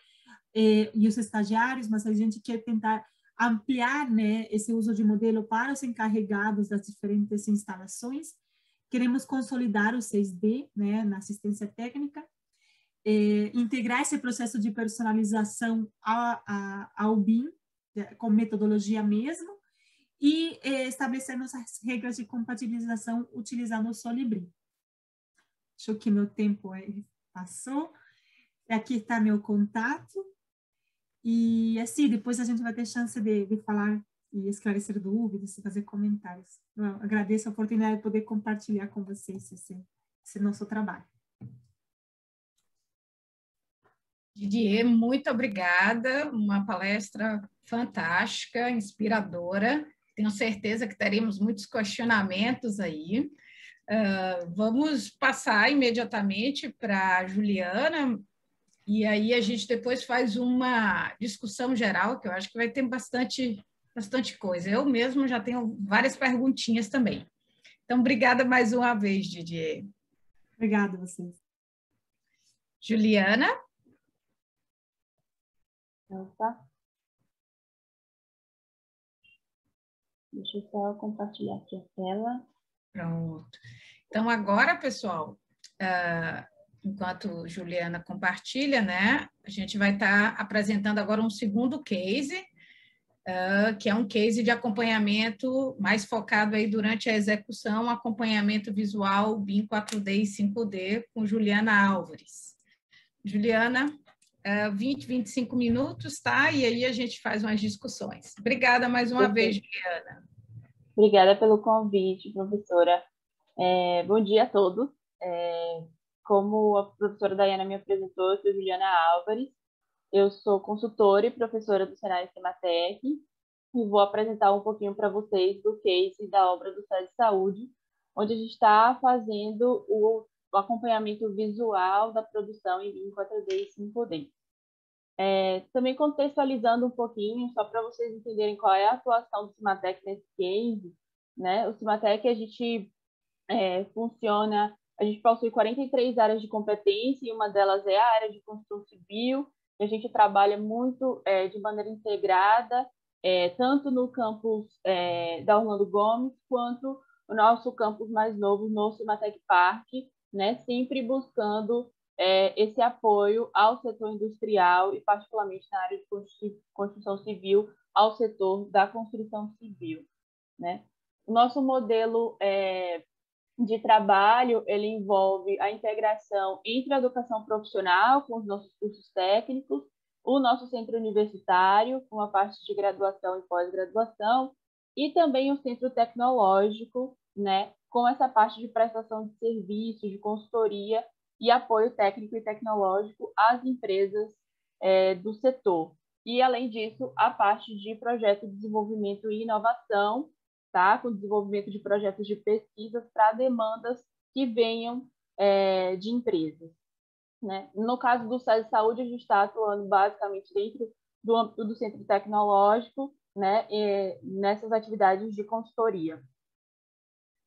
e os estagiários, mas a gente quer tentar ampliar, né, esse uso de modelo para os encarregados das diferentes instalações. Queremos consolidar o 6D, né, na assistência técnica, integrar esse processo de personalização ao BIM, com metodologia mesmo, e estabelecermos as regras de compatibilização utilizando o Solibri. Acho que meu tempo passou. Aqui está meu contato. E assim, depois a gente vai ter chance de falar e esclarecer dúvidas, fazer comentários. Eu agradeço a oportunidade de poder compartilhar com vocês esse nosso trabalho. Didier, muito obrigada, uma palestra fantástica, inspiradora. Tenho certeza que teremos muitos questionamentos aí. Vamos passar imediatamente para a Juliana, e aí a gente depois faz uma discussão geral, que eu acho que vai ter bastante coisa. Eu mesmo já tenho várias perguntinhas também. Então, obrigada mais uma vez, Didier. Obrigada a vocês. Juliana? Opa. Deixa eu só compartilhar aqui a tela. Pronto. Então, agora, pessoal, enquanto Juliana compartilha, né, a gente vai estar apresentando agora um segundo case, que é um case de acompanhamento mais focado aí durante a execução, acompanhamento visual BIM 4D e 5D, com Juliana Álvares. Juliana, 20, 25 minutos, tá? E aí a gente faz umas discussões. Obrigada mais uma vez, Juliana. Obrigada pelo convite, professora. Bom dia a todos. Como a professora Daiana me apresentou, eu sou Juliana Álvares. Eu sou consultora e professora do Senai Cimatec e vou apresentar um pouquinho para vocês do case da obra do SESI Saúde, onde a gente está fazendo o acompanhamento visual da produção em BIM 4D e 5D. Também contextualizando um pouquinho, só para vocês entenderem qual é a atuação do Cimatec nesse case, né? O Cimatec, a gente funciona, a gente possui 43 áreas de competência e uma delas é a área de construção civil, e a gente trabalha muito de maneira integrada, tanto no campus da Orlando Gomes, quanto o nosso campus mais novo no Cimatec Park, né? Sempre buscando esse apoio ao setor industrial e, particularmente, na área de construção civil, ao setor da construção civil, né? O nosso modelo de trabalho, ele envolve a integração entre a educação profissional, com os nossos cursos técnicos, o nosso centro universitário, com a parte de graduação e pós-graduação, e também o centro tecnológico, né, com essa parte de prestação de serviços, de consultoria e apoio técnico e tecnológico às empresas do setor. E, além disso, a parte de projeto de desenvolvimento e inovação, tá? Com desenvolvimento de projetos de pesquisas para demandas que venham de empresas, né? No caso do SESI Saúde, a gente está atuando basicamente dentro do âmbito do centro tecnológico, né? Nessas atividades de consultoria.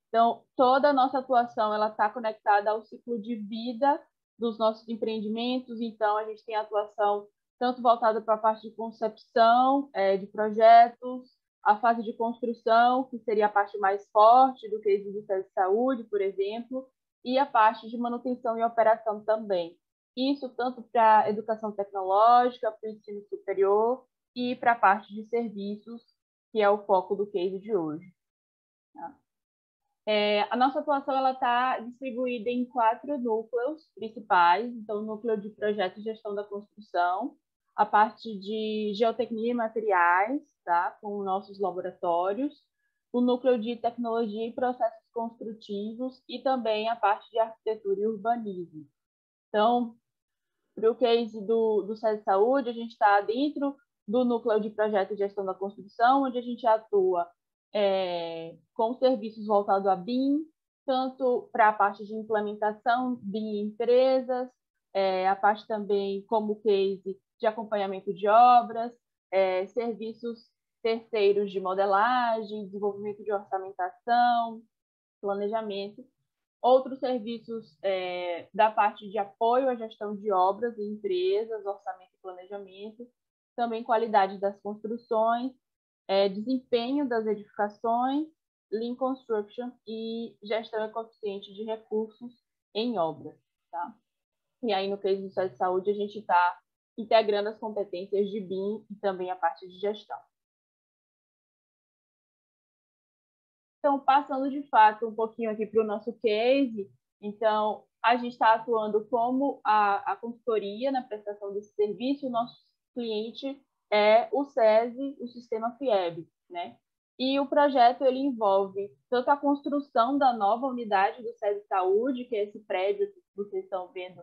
Então, toda a nossa atuação ela está conectada ao ciclo de vida dos nossos empreendimentos. Então, a gente tem atuação tanto voltada para a parte de concepção de projetos, a fase de construção, que seria a parte mais forte do case do SESI Saúde, por exemplo, e a parte de manutenção e operação também. Isso tanto para a educação tecnológica, para o ensino superior e para a parte de serviços, que é o foco do case de hoje. Tá? A nossa atuação está distribuída em 4 núcleos principais. Então, o núcleo de projeto e gestão da construção, a parte de geotecnia e materiais, tá? Com nossos laboratórios, o núcleo de tecnologia e processos construtivos e também a parte de arquitetura e urbanismo. Então, para o case do SESI Saúde, a gente está dentro do núcleo de projeto e gestão da construção, onde a gente atua com serviços voltados a BIM, tanto para a parte de implementação BIM em empresas, a parte também como case de acompanhamento de obras, serviços terceiros de modelagem, desenvolvimento de orçamentação, planejamento, outros serviços da parte de apoio à gestão de obras em empresas, orçamento e planejamento, também qualidade das construções, desempenho das edificações, Lean Construction e gestão eficiente de recursos em obras. Tá? E aí, no case do SESI Saúde, a gente está integrando as competências de BIM e também a parte de gestão. Então, passando de fato um pouquinho aqui para o nosso case, então, a gente está atuando como a consultoria na prestação desse serviço. O nosso cliente é o SESI, o Sistema FIEB, né? E o projeto ele envolve tanto a construção da nova unidade do SESI Saúde, que é esse prédio que vocês estão vendo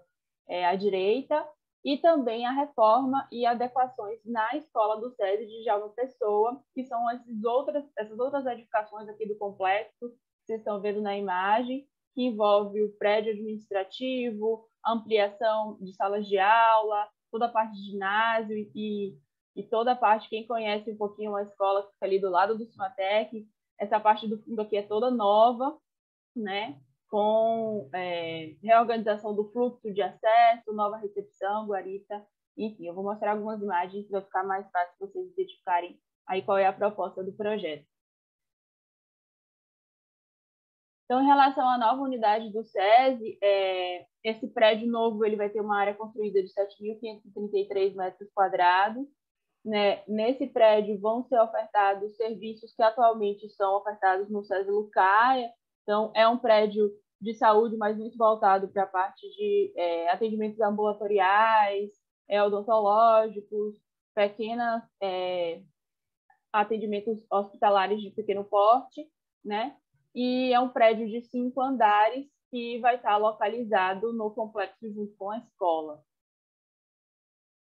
à direita, e também a reforma e adequações na escola do SESI de João Pessoa, que são essas outras edificações aqui do complexo, que vocês estão vendo na imagem, que envolve o prédio administrativo, ampliação de salas de aula, toda a parte de ginásio e toda a parte, quem conhece um pouquinho a escola que fica ali do lado do Cimatec, essa parte do fundo aqui é toda nova, né? Com reorganização do fluxo de acesso, nova recepção, guarita, enfim, eu vou mostrar algumas imagens para ficar mais fácil vocês identificarem aí qual é a proposta do projeto. Então, em relação à nova unidade do SESI, esse prédio novo ele vai ter uma área construída de 7.533 metros quadrados. Né? Nesse prédio vão ser ofertados serviços que atualmente são ofertados no SESI Lucaia. Então, é um prédio de saúde, mas muito voltado para a parte de atendimentos ambulatoriais, odontológicos, pequenos atendimentos hospitalares de pequeno porte, né? E é um prédio de 5 andares que vai estar localizado no complexo junto com a escola.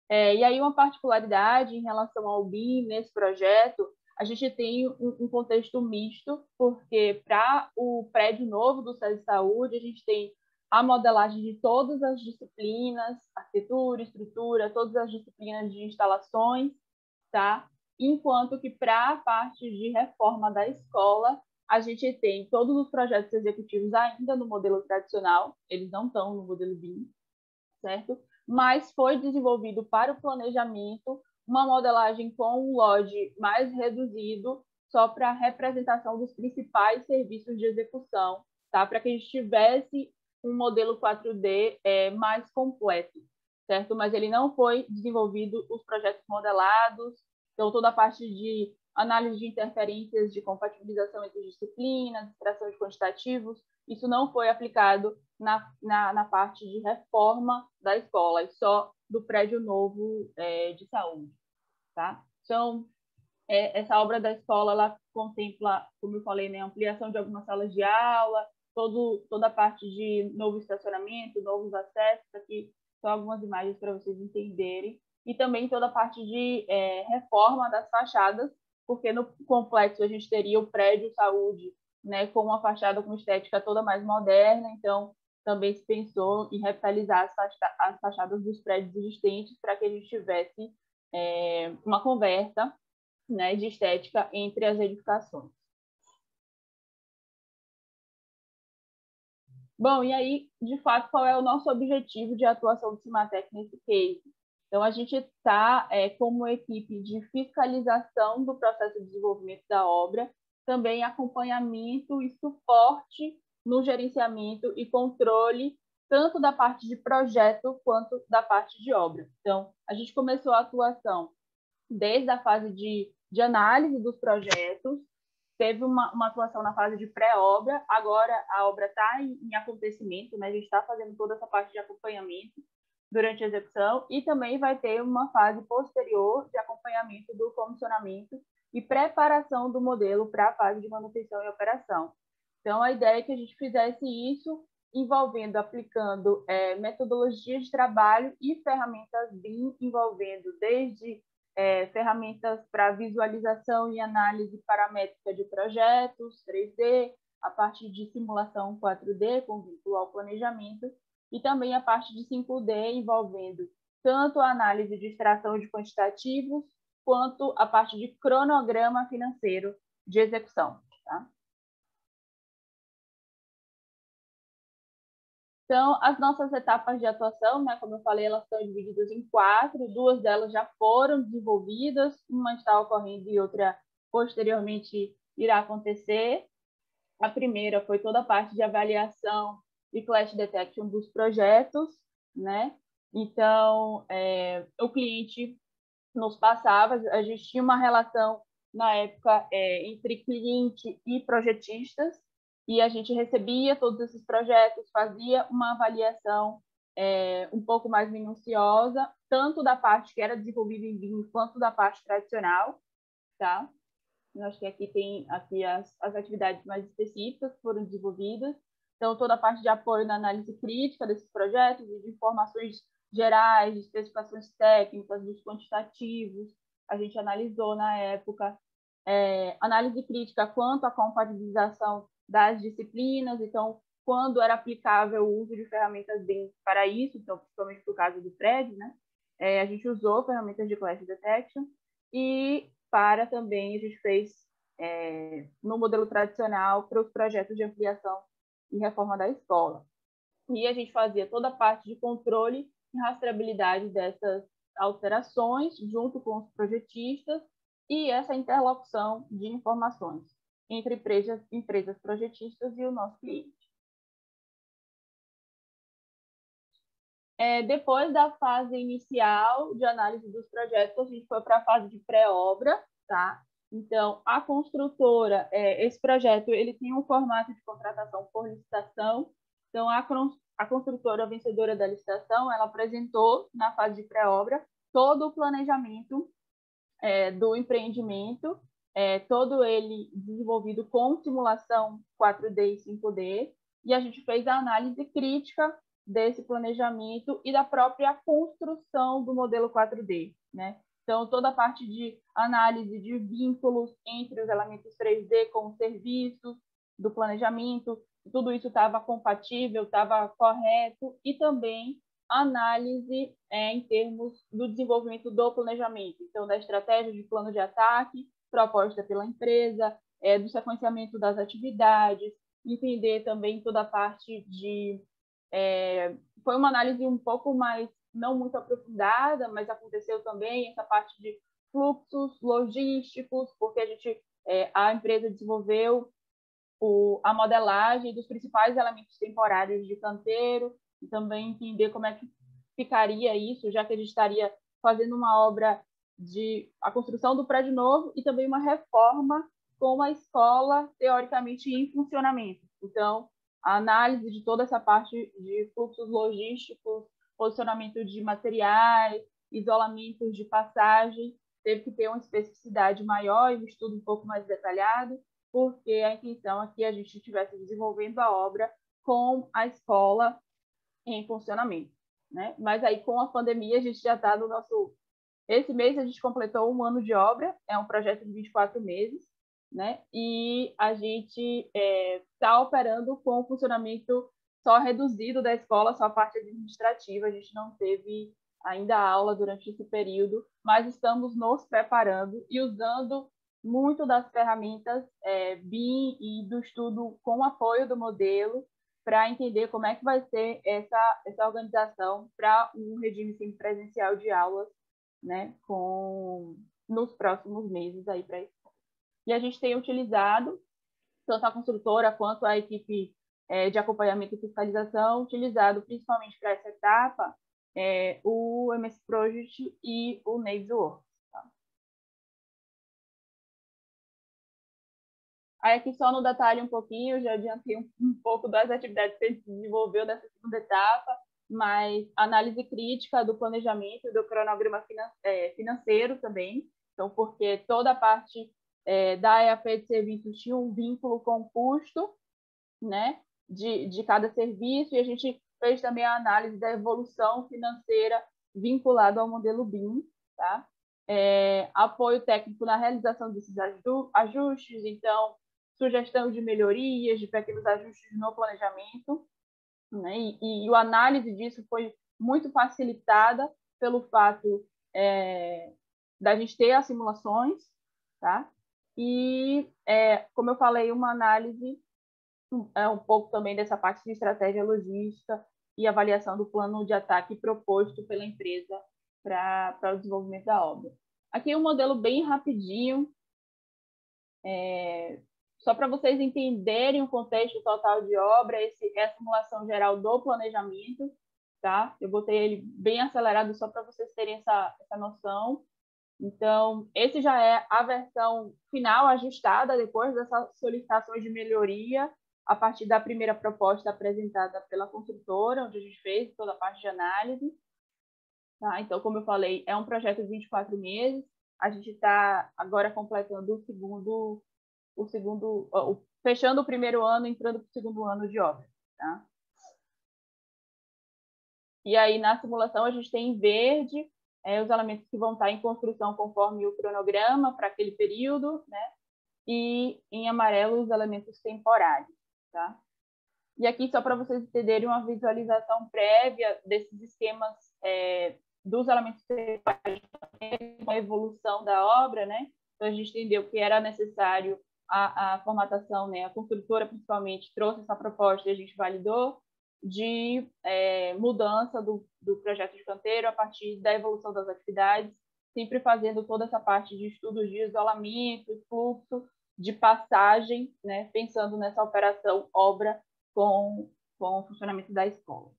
E aí uma particularidade em relação ao BIM nesse projeto, a gente tem um contexto misto, porque para o prédio novo do SESI Saúde, a gente tem a modelagem de todas as disciplinas, arquitetura, estrutura, todas as disciplinas de instalações, tá? Enquanto que para a parte de reforma da escola, a gente tem todos os projetos executivos ainda no modelo tradicional, eles não estão no modelo BIM, certo? Mas foi desenvolvido para o planejamento uma modelagem com um LOD mais reduzido, só para a representação dos principais serviços de execução, tá? Para que a gente tivesse um modelo 4D mais completo, certo? Mas ele não foi desenvolvido os projetos modelados, então toda a parte de análise de interferências de compatibilização entre disciplinas, extração de quantitativos, isso não foi aplicado na parte de reforma da escola, e só do prédio novo de saúde. Tá? Então, essa obra da escola ela contempla, como eu falei, né, ampliação de algumas salas de aula, toda a parte de novo estacionamento, novos acessos, aqui são algumas imagens para vocês entenderem, e também toda a parte de reforma das fachadas, porque no complexo a gente teria o prédio saúde, né, com uma fachada com estética toda mais moderna, então também se pensou em revitalizar as fachadas dos prédios existentes para que a gente tivesse uma conversa, né, de estética entre as edificações. Bom, e aí, de fato, qual é o nosso objetivo de atuação do Cimatec nesse case? Então, a gente está como equipe de fiscalização do processo de desenvolvimento da obra, também acompanhamento e suporte no gerenciamento e controle, tanto da parte de projeto quanto da parte de obra. Então, a gente começou a atuação desde a fase de análise dos projetos, teve uma atuação na fase de pré-obra, agora a obra está em acontecimento, né? A gente está fazendo toda essa parte de acompanhamento durante a execução e também vai ter uma fase posterior de acompanhamento do comissionamento e preparação do modelo para a fase de manutenção e operação. Então, a ideia é que a gente fizesse isso aplicando metodologias de trabalho e ferramentas BIM, envolvendo desde ferramentas para visualização e análise paramétrica de projetos 3D, a parte de simulação 4D, com vínculo ao planejamento, e também a parte de 5D, envolvendo tanto a análise de extração de quantitativos, quanto a parte de cronograma financeiro de execução. Tá? Então, as nossas etapas de atuação, né, como eu falei, elas estão divididas em 4, 2 delas já foram desenvolvidas, uma está ocorrendo e outra posteriormente irá acontecer. A primeira foi toda a parte de avaliação e clash detection dos projetos, né? Então, o cliente nos passava, a gente tinha uma relação, na época, entre cliente e projetistas, e a gente recebia todos esses projetos, fazia uma avaliação um pouco mais minuciosa, tanto da parte que era desenvolvida em BIM, quanto da parte tradicional, tá? Eu acho que aqui tem as atividades mais específicas que foram desenvolvidas. Então, toda a parte de apoio na análise crítica desses projetos e de informações gerais, de especificações técnicas, dos quantitativos, a gente analisou na época. Análise crítica quanto à compatibilização das disciplinas, então, quando era aplicável o uso de ferramentas BIM para isso, então, principalmente por causa do prédio, né? A gente usou ferramentas de Clash Detection e para também a gente fez no modelo tradicional para os projetos de ampliação e reforma da escola. E a gente fazia toda a parte de controle e rastreabilidade dessas alterações junto com os projetistas e essa interlocução de informações entre empresas projetistas e o nosso cliente. Depois da fase inicial de análise dos projetos, a gente foi para a fase de pré-obra, tá? Então, a construtora, esse projeto, ele tem um formato de contratação por licitação. Então, a construtora vencedora da licitação, ela apresentou na fase de pré-obra todo o planejamento do empreendimento, todo ele desenvolvido com simulação 4D e 5D, e a gente fez a análise crítica desse planejamento e da própria construção do modelo 4D, né? Então, toda a parte de análise de vínculos entre os elementos 3D com os serviços do planejamento, tudo isso estava compatível, estava correto, e também análise em termos do desenvolvimento do planejamento, então, da estratégia de plano de ataque proposta pela empresa, do sequenciamento das atividades, entender também toda a parte de... foi uma análise um pouco mais, não muito aprofundada, mas aconteceu também essa parte de fluxos logísticos, porque a empresa desenvolveu a modelagem dos principais elementos temporários de canteiro, e também entender como é que ficaria isso, já que a gente estaria fazendo uma obra a construção do prédio novo e também uma reforma com a escola, teoricamente, em funcionamento. Então, a análise de toda essa parte de fluxos logísticos, posicionamento de materiais, isolamentos de passagem, teve que ter uma especificidade maior e um estudo um pouco mais detalhado, porque a intenção é que a gente estivesse desenvolvendo a obra com a escola em funcionamento, né? Mas aí, com a pandemia, a gente já está no nosso... Esse mês a gente completou 1 ano de obra, é um projeto de 24 meses, né? E a gente está operando com o funcionamento só reduzido da escola, só a parte administrativa. A gente não teve ainda aula durante esse período, mas estamos nos preparando e usando muito das ferramentas BIM e do estudo com apoio do modelo para entender como é que vai ser essa organização para um regime semipresencial de aulas, né, nos próximos meses aí para isso. E a gente tem utilizado, tanto a construtora quanto a equipe de acompanhamento e fiscalização, utilizado principalmente para essa etapa o MS Project e o Navisworks. Tá? Aí aqui só no detalhe um pouquinho, já adiantei um pouco das atividades que a gente desenvolveu nessa segunda etapa, mas análise crítica do planejamento e do cronograma financeiro também, então, porque toda a parte da EAP de serviços tinha um vínculo com o custo, né, de cada serviço, e a gente fez também a análise da evolução financeira vinculada ao modelo BIM, tá? Apoio técnico na realização desses ajustes, então, sugestão de melhorias, de pequenos ajustes no planejamento, né? E a análise disso foi muito facilitada pelo fato da gente ter as simulações, tá? E, como eu falei, uma análise um pouco também dessa parte de estratégia logística e avaliação do plano de ataque proposto pela empresa para o desenvolvimento da obra. Aqui um modelo bem rapidinho, só para vocês entenderem o contexto total de obra, é a simulação geral do planejamento, tá? Eu botei ele bem acelerado só para vocês terem essa noção. Então, esse já é a versão final ajustada depois dessas solicitações de melhoria. a partir da primeira proposta apresentada pela construtora, onde a gente fez toda a parte de análise. Tá? Então, como eu falei, é um projeto de 24 meses. A gente está agora completando fechando o primeiro ano, entrando para o segundo ano de obra. Tá? E aí, na simulação, a gente tem em verde os elementos que vão estar em construção conforme o cronograma para aquele período, né? E em amarelo, os elementos temporários. Tá? E aqui, só para vocês entenderem uma visualização prévia desses esquemas dos elementos temporários, com a evolução da obra, né? Então, a gente entendeu que era necessário a formatação, né? A construtora, principalmente, trouxe essa proposta e a gente validou, de mudança do projeto de canteiro a partir da evolução das atividades, sempre fazendo toda essa parte de estudos de isolamento, fluxo, de passagem, né, pensando nessa operação obra com o funcionamento da escola.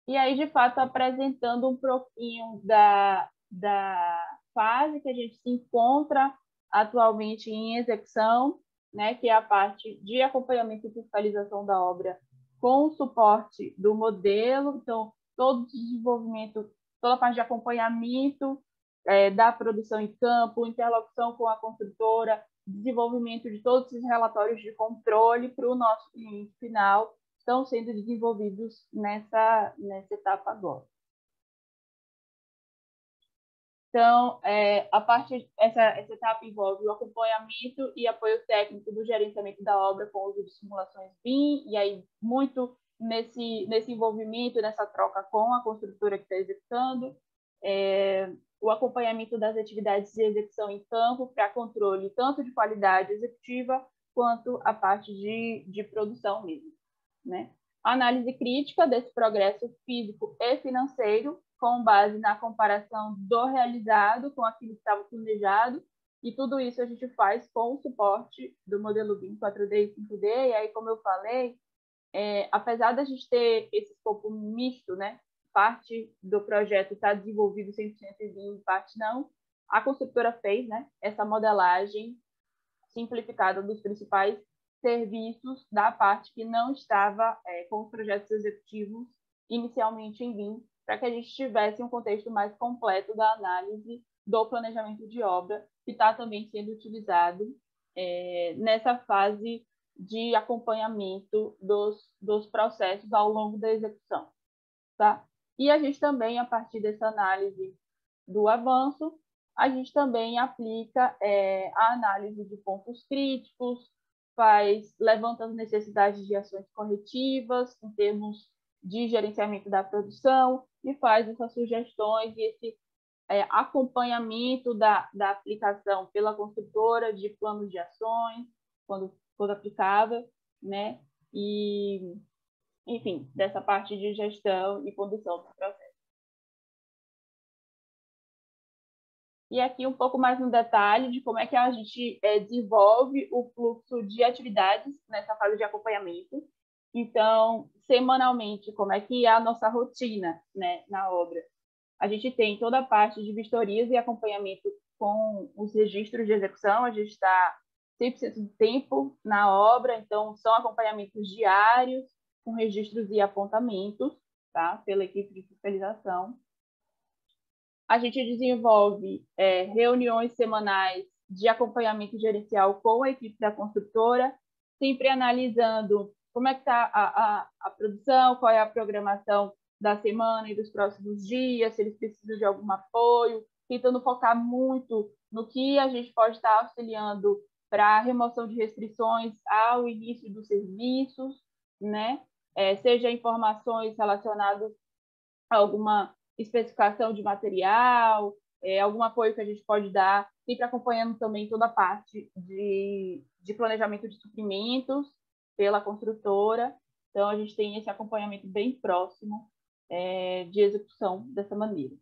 E aí, de fato, apresentando um pouquinho da fase que a gente se encontra atualmente em execução, né, que é a parte de acompanhamento e fiscalização da obra com o suporte do modelo. Então, todo o desenvolvimento, toda a parte de acompanhamento da produção em campo, interlocução com a construtora, desenvolvimento de todos esses relatórios de controle para o nosso cliente final, estão sendo desenvolvidos nessa etapa agora. Então, essa etapa envolve o acompanhamento e apoio técnico do gerenciamento da obra com o uso de simulações BIM, e aí muito nesse envolvimento, nessa troca com a construtora que está executando, o acompanhamento das atividades de execução em campo para controle tanto de qualidade executiva quanto a parte de produção mesmo, né? Análise crítica desse progresso físico e financeiro, com base na comparação do realizado com aquilo que estava planejado, e tudo isso a gente faz com o suporte do modelo BIM 4D e 5D, e aí, como eu falei, apesar da gente ter esse escopo misto, né, parte do projeto está desenvolvido 100% em BIM, parte não, a construtora fez, né, essa modelagem simplificada dos principais serviços da parte que não estava com os projetos executivos inicialmente em BIM, para que a gente tivesse um contexto mais completo da análise do planejamento de obra, que está também sendo utilizado nessa fase de acompanhamento dos processos ao longo da execução. Tá? E a gente também, a partir dessa análise do avanço, a gente também aplica a análise de pontos críticos, levanta as necessidades de ações corretivas em termos de gerenciamento da produção e faz essas sugestões e esse acompanhamento da aplicação pela construtora de planos de ações, quando aplicável, né? E, enfim, dessa parte de gestão e condução do processo. E aqui um pouco mais no detalhe de como é que a gente desenvolve o fluxo de atividades nessa fase de acompanhamento. Então, semanalmente, como é que é a nossa rotina, né, na obra? A gente tem toda a parte de vistorias e acompanhamento com os registros de execução, a gente está 100% do tempo na obra, então são acompanhamentos diários, com registros e apontamentos, tá, pela equipe de fiscalização. A gente desenvolve reuniões semanais de acompanhamento gerencial com a equipe da construtora, sempre analisando como é que está a produção, qual é a programação da semana e dos próximos dias, se eles precisam de algum apoio, tentando focar muito no que a gente pode estar auxiliando para a remoção de restrições ao início dos serviços, né? Seja informações relacionadas a alguma especificação de material, algum apoio que a gente pode dar, sempre acompanhando também toda a parte de planejamento de suprimentos pela construtora. Então, a gente tem esse acompanhamento bem próximo de execução dessa maneira.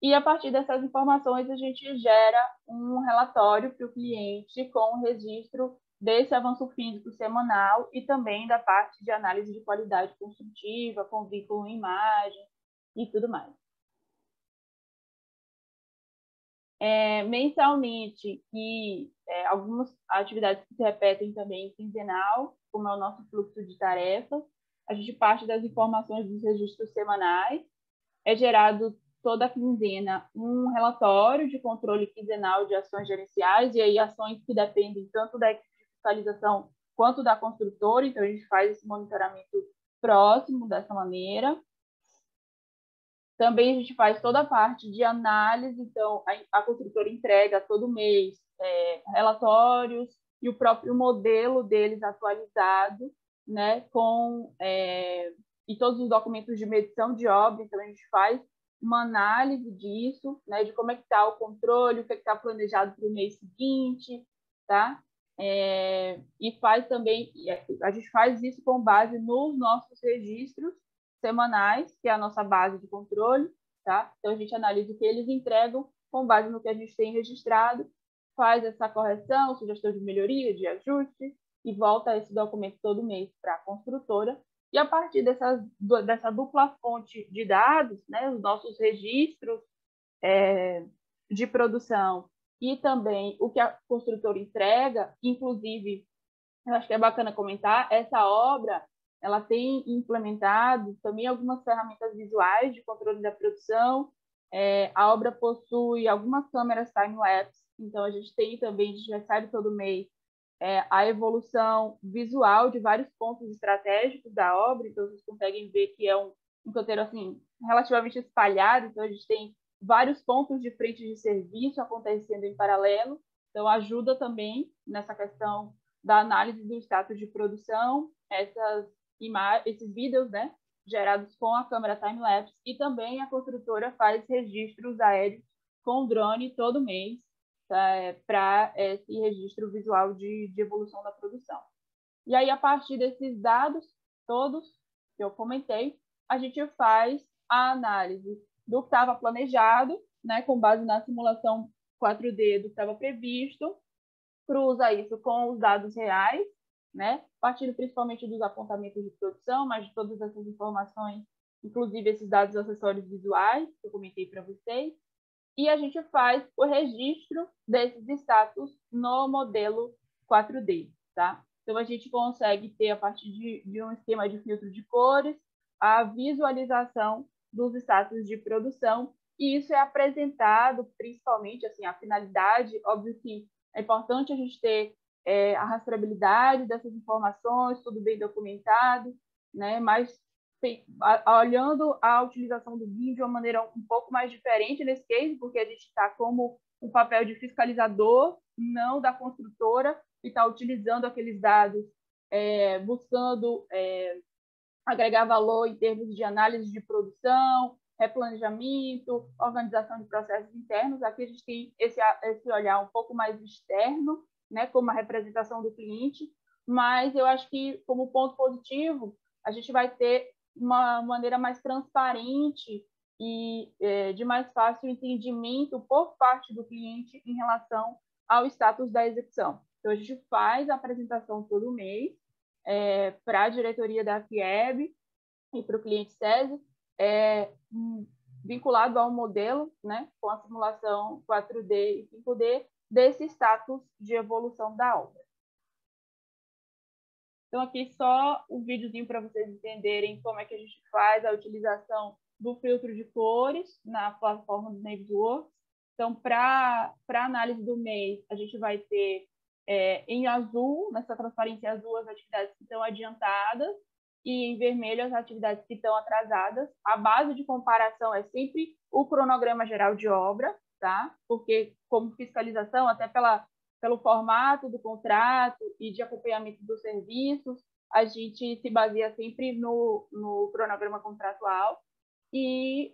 E, a partir dessas informações, a gente gera um relatório para o cliente com o registro desse avanço físico semanal e também da parte de análise de qualidade construtiva, com vínculo em imagem e tudo mais. Mensalmente, e algumas atividades que se repetem também quinzenal, como é o nosso fluxo de tarefas. A gente parte das informações dos registros semanais. É gerado toda quinzena um relatório de controle quinzenal de ações gerenciais, e aí ações que dependem tanto da equipe de fiscalização quanto da construtora, então a gente faz esse monitoramento próximo dessa maneira. Também a gente faz toda a parte de análise, então a construtora entrega todo mês relatórios e o próprio modelo deles atualizado, né, e todos os documentos de medição de obra, então a gente faz uma análise disso, né, de como é que está o controle, o que está planejado para o mês seguinte, tá? E faz também, a gente faz isso com base nos nossos registros semanais, que é a nossa base de controle, tá? Então a gente analisa o que eles entregam com base no que a gente tem registrado, faz essa correção, sugestão de melhoria, de ajuste, e volta esse documento todo mês para a construtora. E a partir dessa dupla fonte de dados, né, os nossos registros de produção e também o que a construtora entrega, inclusive, eu acho que é bacana comentar, essa obra ela tem implementado também algumas ferramentas visuais de controle da produção. A obra possui algumas câmeras time-lapse, então a gente recebe todo mês a evolução visual de vários pontos estratégicos da obra, então vocês conseguem ver que é um canteiro assim, relativamente espalhado, então a gente tem vários pontos de frente de serviço acontecendo em paralelo, então ajuda também nessa questão da análise do status de produção, esses vídeos, né, gerados com a câmera time-lapse, e também a construtora faz registros aéreos com drone todo mês, para esse registro visual de evolução da produção. E aí, a partir desses dados todos que eu comentei, a gente faz a análise do que estava planejado, né, com base na simulação 4D do que estava previsto, cruza isso com os dados reais, né, partindo principalmente dos apontamentos de produção, mas de todas essas informações, inclusive esses dados acessórios visuais que eu comentei para vocês, e a gente faz o registro desses status no modelo 4D, tá? Então, a gente consegue ter, a partir de um esquema de filtro de cores, a visualização dos status de produção, e isso é apresentado, principalmente, assim, a finalidade, óbvio que é importante a gente ter a rastreabilidade dessas informações, tudo bem documentado, né? Mas olhando a utilização do BIM de uma maneira um pouco mais diferente nesse case, porque a gente está como um papel de fiscalizador, não da construtora, e está utilizando aqueles dados, buscando agregar valor em termos de análise de produção, replanejamento, organização de processos internos. Aqui a gente tem esse olhar um pouco mais externo, né, como a representação do cliente, mas eu acho que, como ponto positivo, a gente vai ter uma maneira mais transparente e de mais fácil entendimento por parte do cliente em relação ao status da execução. Então, a gente faz a apresentação todo mês para a diretoria da FIEB e para o cliente SESI, vinculado ao modelo, né, com a simulação 4D e 5D, desse status de evolução da obra. Então, aqui só um videozinho para vocês entenderem como é que a gente faz a utilização do filtro de cores na plataforma do Navisworks. Então, para análise do mês, a gente vai ter em azul, nessa transparência azul, as atividades que estão adiantadas, e em vermelho as atividades que estão atrasadas. A base de comparação é sempre o cronograma geral de obra, tá? Porque, como fiscalização, até pelo formato do contrato e de acompanhamento dos serviços, a gente se baseia sempre no cronograma contratual, e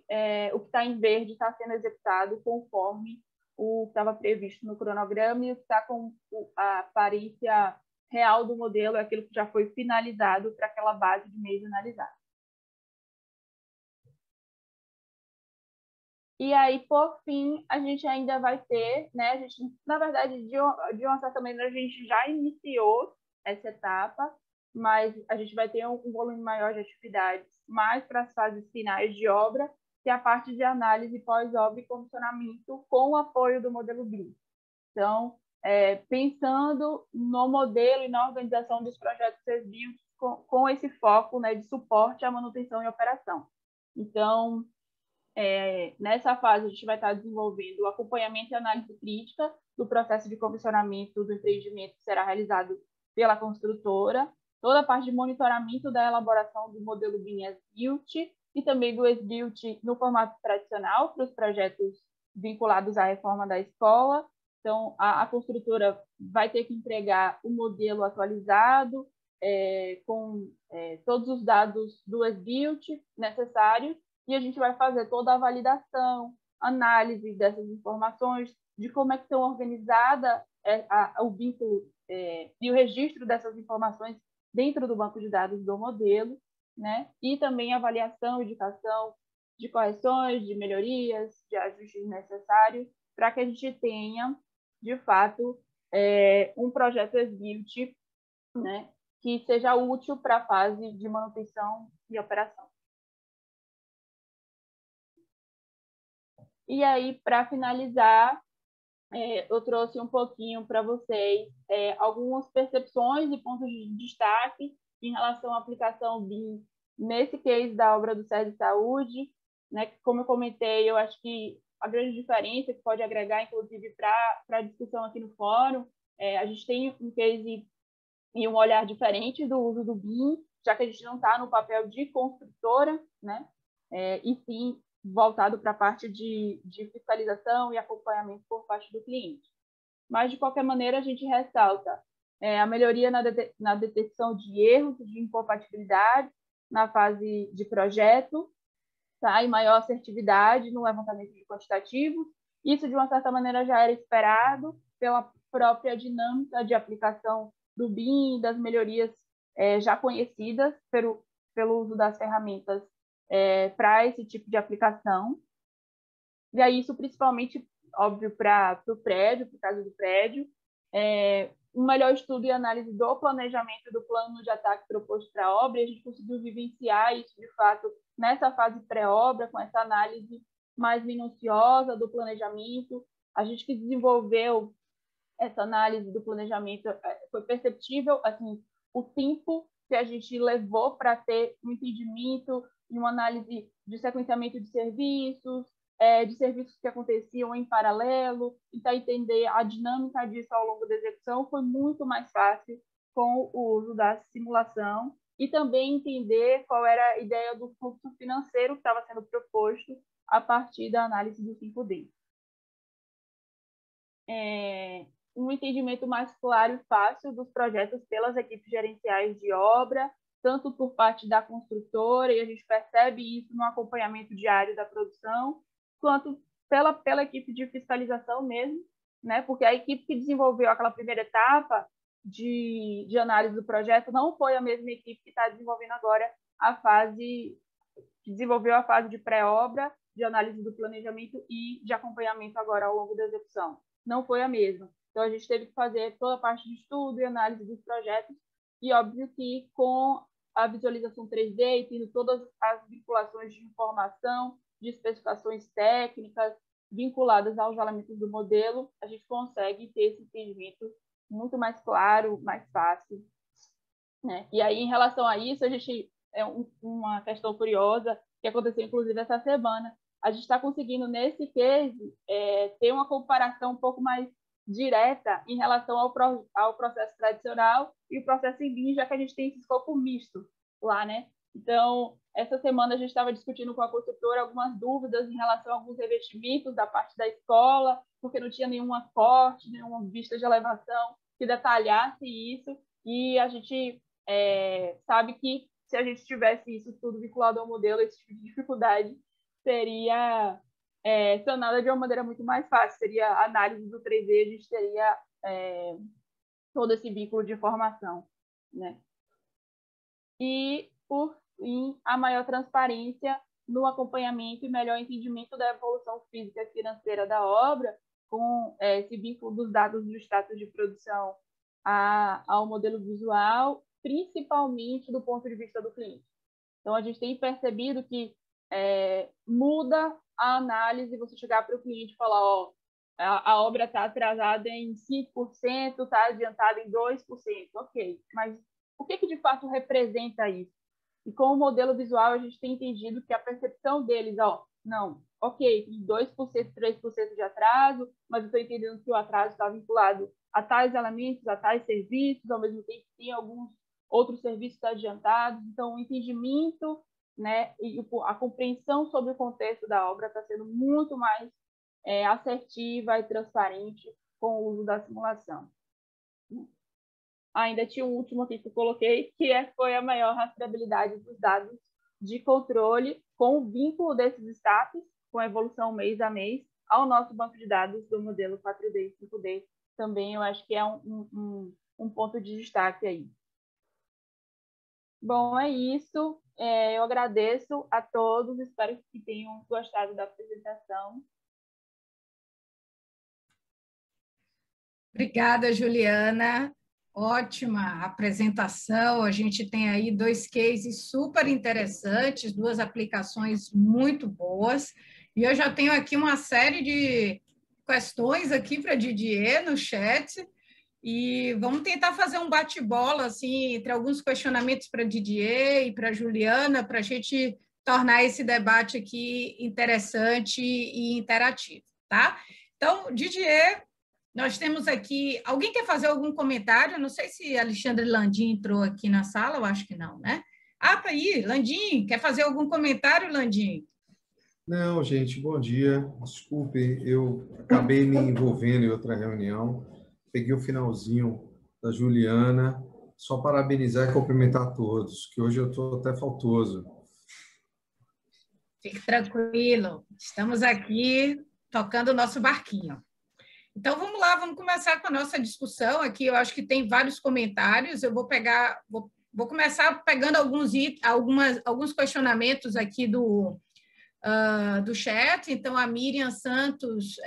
o que está em verde está sendo executado conforme o que estava previsto no cronograma, e o que está com a aparência real do modelo é aquilo que já foi finalizado para aquela base de mês analisado. E aí, por fim, a gente ainda vai ter, né, a gente, na verdade, de uma certa maneira, a gente já iniciou essa etapa, mas a gente vai ter um volume maior de atividades mais para as fases finais de obra, que é a parte de análise pós-obra e comissionamento com o apoio do modelo BIM. Então, pensando no modelo e na organização dos projetos SBIOT com esse foco, né, de suporte à manutenção e operação. Então, nessa fase, a gente vai estar desenvolvendo o acompanhamento e análise crítica do processo de comissionamento do empreendimento que será realizado pela construtora, toda a parte de monitoramento da elaboração do modelo BIM SBIOT e também do SBIOT no formato tradicional para os projetos vinculados à reforma da escola. Então, a construtora vai ter que entregar o modelo atualizado, com todos os dados do SBIOT necessários, e a gente vai fazer toda a validação, análise dessas informações, de como é que estão organizadas o vínculo e o registro dessas informações dentro do banco de dados do modelo, né? E também avaliação, indicação de correções, de melhorias, de ajustes necessários, para que a gente tenha, de fato, um projeto SBIOT, né, que seja útil para a fase de manutenção e operação. E aí, para finalizar, eu trouxe um pouquinho para vocês algumas percepções e pontos de destaque em relação à aplicação BIM nesse case da obra do SESI Saúde, né? Como eu comentei, eu acho que a grande diferença que pode agregar, inclusive, para a discussão aqui no fórum, a gente tem um case e um olhar diferente do uso do BIM, já que a gente não está no papel de construtora, né? E sim voltado para a parte de fiscalização e acompanhamento por parte do cliente. Mas, de qualquer maneira, a gente ressalta a melhoria na detecção de erros, de incompatibilidade na fase de projeto, tá? E maior assertividade no levantamento de quantitativos. Isso, de uma certa maneira, já era esperado pela própria dinâmica de aplicação do BIM, das melhorias já conhecidas pelo uso das ferramentas para esse tipo de aplicação. E aí, isso principalmente, óbvio, para o prédio, para o caso do prédio, um melhor estudo e análise do planejamento do plano de ataque proposto para a obra, e a gente conseguiu vivenciar isso, de fato, nessa fase pré-obra, com essa análise mais minuciosa do planejamento. A gente que desenvolveu essa análise do planejamento, foi perceptível assim, o tempo que a gente levou para ter um entendimento e uma análise de sequenciamento de serviços que aconteciam em paralelo, então entender a dinâmica disso ao longo da execução foi muito mais fácil com o uso da simulação, e também entender qual era a ideia do fluxo financeiro que estava sendo proposto a partir da análise do 5D. Um entendimento mais claro e fácil dos projetos pelas equipes gerenciais de obra, tanto por parte da construtora, e a gente percebe isso no acompanhamento diário da produção, quanto pela equipe de fiscalização mesmo, né? Porque a equipe que desenvolveu aquela primeira etapa de análise do projeto não foi a mesma equipe que está desenvolvendo agora que desenvolveu a fase de pré-obra, de análise do planejamento e de acompanhamento agora ao longo da execução. Não foi a mesma. Então, a gente teve que fazer toda a parte de estudo e análise dos projetos, e óbvio que com a visualização 3D e tendo todas as vinculações de informação, de especificações técnicas vinculadas aos elementos do modelo, a gente consegue ter esse entendimento muito mais claro, mais fácil, né? E aí, em relação a isso, a gente uma questão curiosa que aconteceu, inclusive, essa semana. A gente está conseguindo, nesse case, ter uma comparação um pouco mais direta em relação ao processo tradicional e o processo em BIM, já que a gente tem esse escopo misto lá, né? Então, essa semana a gente estava discutindo com a construtora algumas dúvidas em relação a alguns revestimentos da parte da escola, porque não tinha nenhuma corte, nenhuma vista de elevação que detalhasse isso, e a gente sabe que se a gente tivesse isso tudo vinculado ao modelo, esse tipo de dificuldade seria sanada de uma maneira muito mais fácil. Seria a análise do 3D, a gente teria todo esse vínculo de informação, né? E, por fim, a maior transparência no acompanhamento e melhor entendimento da evolução física e financeira da obra, com esse vínculo dos dados do status de produção ao modelo visual, principalmente do ponto de vista do cliente. Então, a gente tem percebido que muda a análise, você chegar para o cliente e falar, a obra está atrasada em 5%, está adiantada em 2%. Ok, mas o que de fato representa isso? E com o modelo visual, a gente tem entendido que a percepção deles, não, ok, 2%, 3% de atraso, mas eu estou entendendo que o atraso está vinculado a tais elementos, a tais serviços, ao mesmo tempo que tem alguns outros serviços adiantados. Então, o entendimento, né, e a compreensão sobre o contexto da obra está sendo muito mais assertiva e transparente com o uso da simulação. Ainda tinha um último aqui que eu coloquei, que foi a maior rastreabilidade dos dados de controle com o vínculo desses status, com a evolução mês a mês, ao nosso banco de dados do modelo 4D e 5D. Também eu acho que é um ponto de destaque aí. Bom, é isso. Eu agradeço a todos, espero que tenham gostado da apresentação. Obrigada, Juliana. Ótima apresentação. A gente tem aí 2 cases super interessantes, 2 aplicações muito boas. E eu já tenho aqui uma série de questões aqui para Didier no chat. E vamos tentar fazer um bate-bola assim, entre alguns questionamentos para Didier e para Juliana, para a gente tornar esse debate aqui interessante e interativo, tá? Então, Didier, nós temos aqui... Alguém quer fazer algum comentário? Não sei se Alexandre Landim entrou aqui na sala, eu acho que não, né? Tá aí, Landim, quer fazer algum comentário, Landim? Não, gente, bom dia. Desculpe, eu acabei me envolvendo em outra reunião. Peguei o finalzinho da Juliana. Só parabenizar e cumprimentar a todos, que hoje eu estou até faltoso. Fique tranquilo, estamos aqui tocando o nosso barquinho. Então, vamos lá, vamos começar com a nossa discussão aqui. Eu acho que tem vários comentários. Eu vou começar pegando alguns questionamentos aqui do chat. Então, a Miriam Santos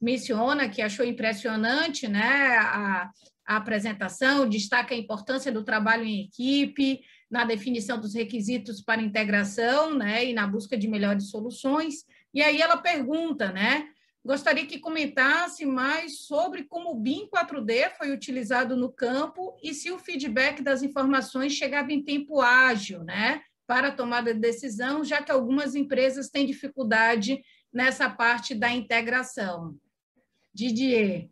menciona que achou impressionante, né, a apresentação, destaca a importância do trabalho em equipe, na definição dos requisitos para integração, né, e na busca de melhores soluções. E aí ela pergunta, né, gostaria que comentasse mais sobre como o BIM 4D foi utilizado no campo e se o feedback das informações chegava em tempo ágil, né, para a tomada de decisão, já que algumas empresas têm dificuldade nessa parte da integração. Didier.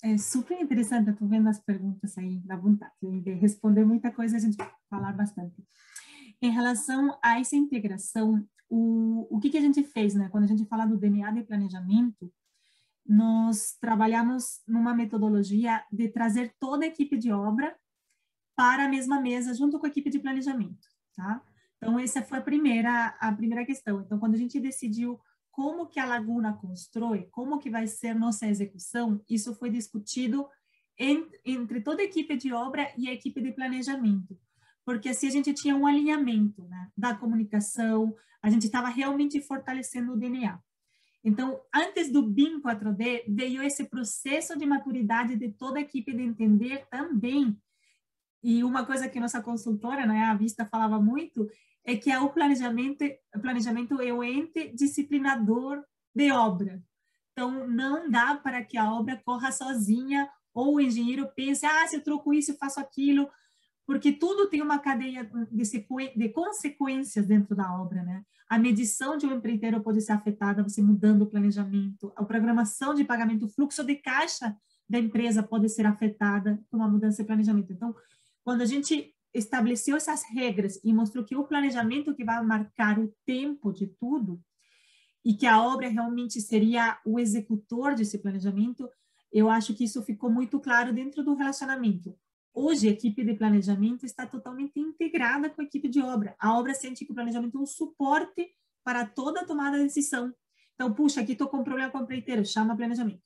É super interessante, estou vendo as perguntas aí, dá vontade de responder muita coisa, a gente vai falar bastante. Em relação a essa integração, o que a gente fez, né? Quando a gente fala do DNA de planejamento, nós trabalhamos numa metodologia de trazer toda a equipe de obra para a mesma mesa, junto com a equipe de planejamento, tá? Então, essa foi a primeira questão. Então, quando a gente decidiu como que a Laguna constrói, como que vai ser nossa execução, isso foi discutido entre toda a equipe de obra e a equipe de planejamento, porque assim a gente tinha um alinhamento, né, da comunicação, a gente estava realmente fortalecendo o DNA. Então, antes do BIM 4D, veio esse processo de maturidade de toda a equipe de entender também, e uma coisa que nossa consultora, né, a Vista, falava muito, é que o planejamento é o ente disciplinador de obra. Então, não dá para que a obra corra sozinha, ou o engenheiro pense, se eu troco isso, eu faço aquilo, porque tudo tem uma cadeia de consequências dentro da obra, né? A medição de um empreiteiro pode ser afetada, você mudando o planejamento, a programação de pagamento, o fluxo de caixa da empresa pode ser afetada com uma mudança de planejamento. Então, quando a gente estabeleceu essas regras e mostrou que o planejamento que vai marcar o tempo de tudo e que a obra realmente seria o executor desse planejamento, eu acho que isso ficou muito claro dentro do relacionamento. Hoje, a equipe de planejamento está totalmente integrada com a equipe de obra. A obra sente que o planejamento é um suporte para toda a tomada de decisão. Então, puxa, aqui estou com um problema com o empreiteiro, chama planejamento.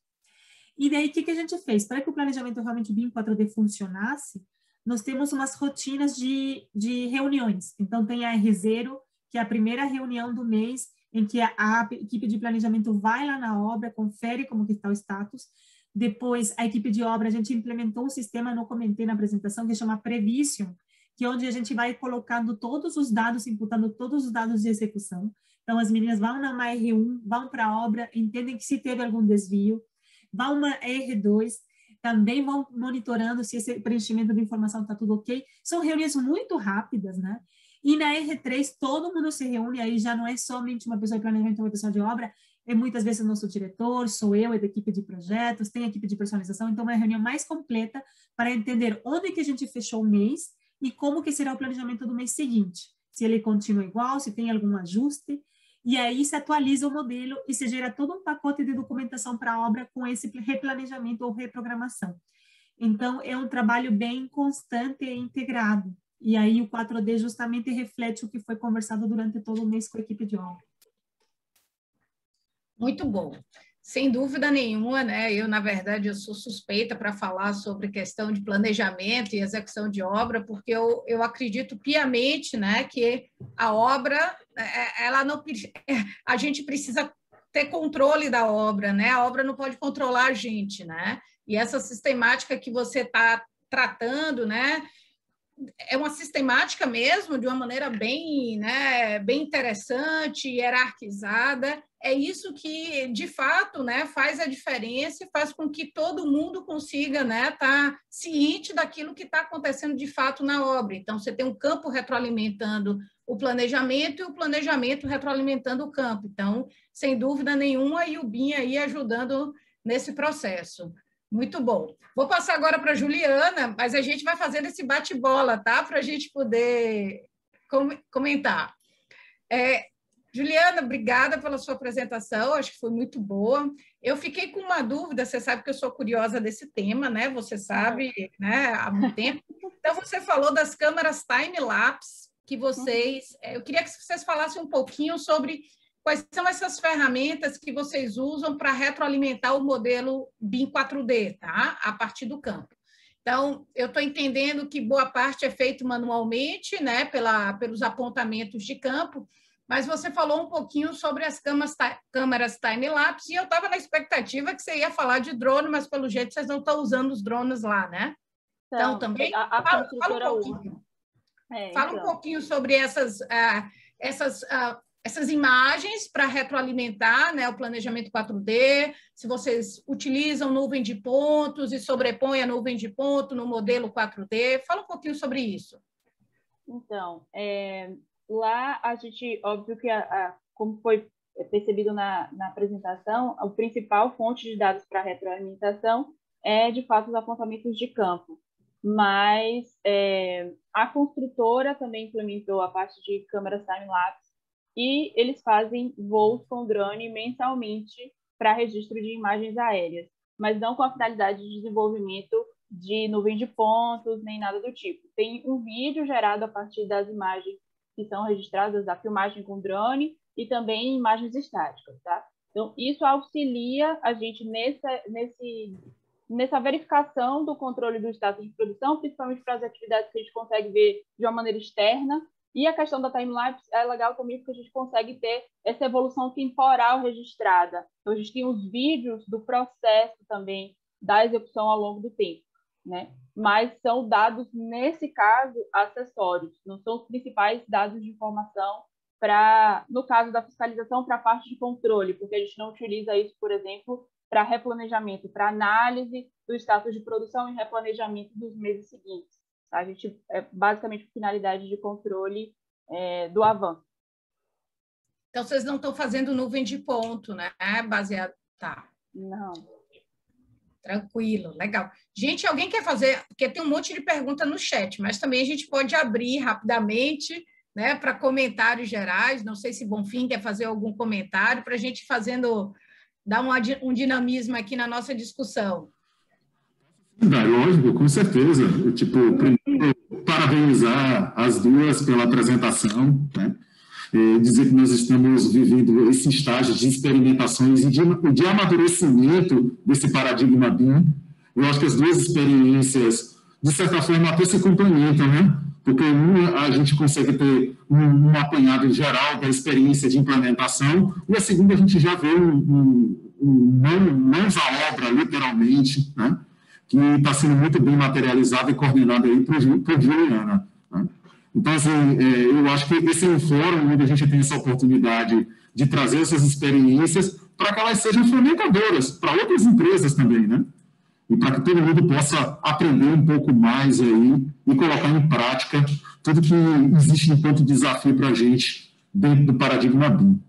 E daí, o que a gente fez? Para que o planejamento realmente BIM 4D funcionasse, nós temos umas rotinas de reuniões. Então, tem a R0, que é a primeira reunião do mês, em que a equipe de planejamento vai lá na obra, confere como que está o status. Depois, a equipe de obra, a gente implementou um sistema, não comentei na apresentação, que chama Prevision, que é onde a gente vai colocando todos os dados, imputando todos os dados de execução. Então, as meninas vão na R1, vão para a obra, entendem que se teve algum desvio, vão na R2, também vão monitorando se esse preenchimento de informação está tudo ok. São reuniões muito rápidas, né? E na R3, todo mundo se reúne, aí já não é somente uma pessoa de planejamento, uma pessoa de obra, é muitas vezes o nosso diretor, sou eu, é da equipe de projetos, tem a equipe de personalização, então é uma reunião mais completa para entender onde que a gente fechou o mês e como que será o planejamento do mês seguinte. Se ele continua igual, se tem algum ajuste, e aí se atualiza o modelo e se gera todo um pacote de documentação para a obra com esse replanejamento ou reprogramação. Então, é um trabalho bem constante e integrado. E aí o 4D justamente reflete o que foi conversado durante todo o mês com a equipe de obra. Muito bom. Sem dúvida nenhuma, né? Eu, na verdade, eu sou suspeita para falar sobre questão de planejamento e execução de obra, porque eu acredito piamente, né, que a obra, ela não, a gente precisa ter controle da obra, né? A obra não pode controlar a gente, né? E essa sistemática que você está tratando, né, é uma sistemática mesmo, de uma maneira bem, né, bem interessante, hierarquizada. É isso que, de fato, né, faz a diferença e faz com que todo mundo consiga, né, estar ciente daquilo que está acontecendo de fato na obra. Então, você tem um campo retroalimentando o planejamento e o planejamento retroalimentando o campo. Então, sem dúvida nenhuma, e o BIM aí ajudando nesse processo. Muito bom. Vou passar agora para a Juliana, mas a gente vai fazendo esse bate-bola, tá? Para a gente poder comentar. Juliana, obrigada pela sua apresentação, acho que foi muito boa. Eu fiquei com uma dúvida, você sabe que eu sou curiosa desse tema, né? Você sabe, né, há muito tempo. Então, você falou das câmeras time-lapse, que vocês... Eu queria que vocês falassem um pouquinho sobre quais são essas ferramentas que vocês usam para retroalimentar o modelo BIM 4D, tá? A partir do campo. Então, eu estou entendendo que boa parte é feito manualmente, né, pelos apontamentos de campo, mas você falou um pouquinho sobre as câmeras time-lapse, e eu estava na expectativa que você ia falar de drone, mas, pelo jeito, vocês não estão usando os drones lá, né? Então, também, fala um pouquinho. Fala um pouquinho sobre essas imagens para retroalimentar, né, o planejamento 4D, se vocês utilizam nuvem de pontos e sobrepõem a nuvem de ponto no modelo 4D. Fala um pouquinho sobre isso. Então, lá a gente, óbvio que, como foi percebido na apresentação, a principal fonte de dados para retroalimentação é, de fato, os apontamentos de campo. Mas a construtora também implementou a parte de câmeras time-lapse, e eles fazem voos com drone mensalmente para registro de imagens aéreas, mas não com a finalidade de desenvolvimento de nuvem de pontos, nem nada do tipo. Tem um vídeo gerado a partir das imagens que são registradas da filmagem com drone e também imagens estáticas, tá? Então, isso auxilia a gente nessa verificação do controle do status de produção, principalmente para as atividades que a gente consegue ver de uma maneira externa. E a questão da time-lapse é legal também porque a gente consegue ter essa evolução temporal registrada. Então, a gente tem os vídeos do processo também da execução ao longo do tempo, né? Mas são dados, nesse caso, acessórios, não são os principais dados de informação no caso da fiscalização, para a parte de controle, porque a gente não utiliza isso, por exemplo, para replanejamento, para análise do status de produção e replanejamento dos meses seguintes. A gente basicamente finalidade de controle do avanço. Então, vocês não estão fazendo nuvem de ponto, né? Baseado... Tá. Não. Tranquilo, legal. Gente, alguém quer fazer... Porque tem um monte de pergunta no chat, mas também a gente pode abrir rapidamente, né, para comentários gerais. Não sei se Bonfim quer fazer algum comentário para a gente dar um dinamismo aqui na nossa discussão. Lógico, com certeza. Primeiro, parabenizar as duas pela apresentação, né? Dizer que nós estamos vivendo esse estágio de experimentações e de amadurecimento desse paradigma BIM. Eu acho que as duas experiências, de certa forma, até se complementam, né? Porque a gente consegue ter um apanhado geral da experiência de implementação, e a segunda a gente já vê mãos à obra, literalmente, né? Que está sendo muito bem materializado e coordenado aí por Juliana, né? Então, assim, eu acho que esse é um fórum onde a gente tem essa oportunidade de trazer essas experiências para que elas sejam fomentadoras para outras empresas também, né? E para que todo mundo possa aprender um pouco mais aí e colocar em prática tudo que existe enquanto desafio para a gente dentro do paradigma BIM.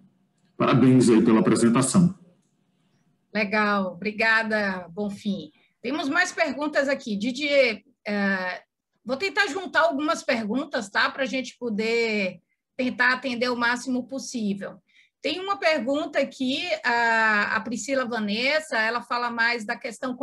Parabéns aí pela apresentação. Legal, obrigada, Bonfim. Temos mais perguntas aqui. Didier, vou tentar juntar algumas perguntas, tá? Para a gente poder tentar atender o máximo possível. Tem uma pergunta aqui, a Priscila Vanessa, ela fala mais da questão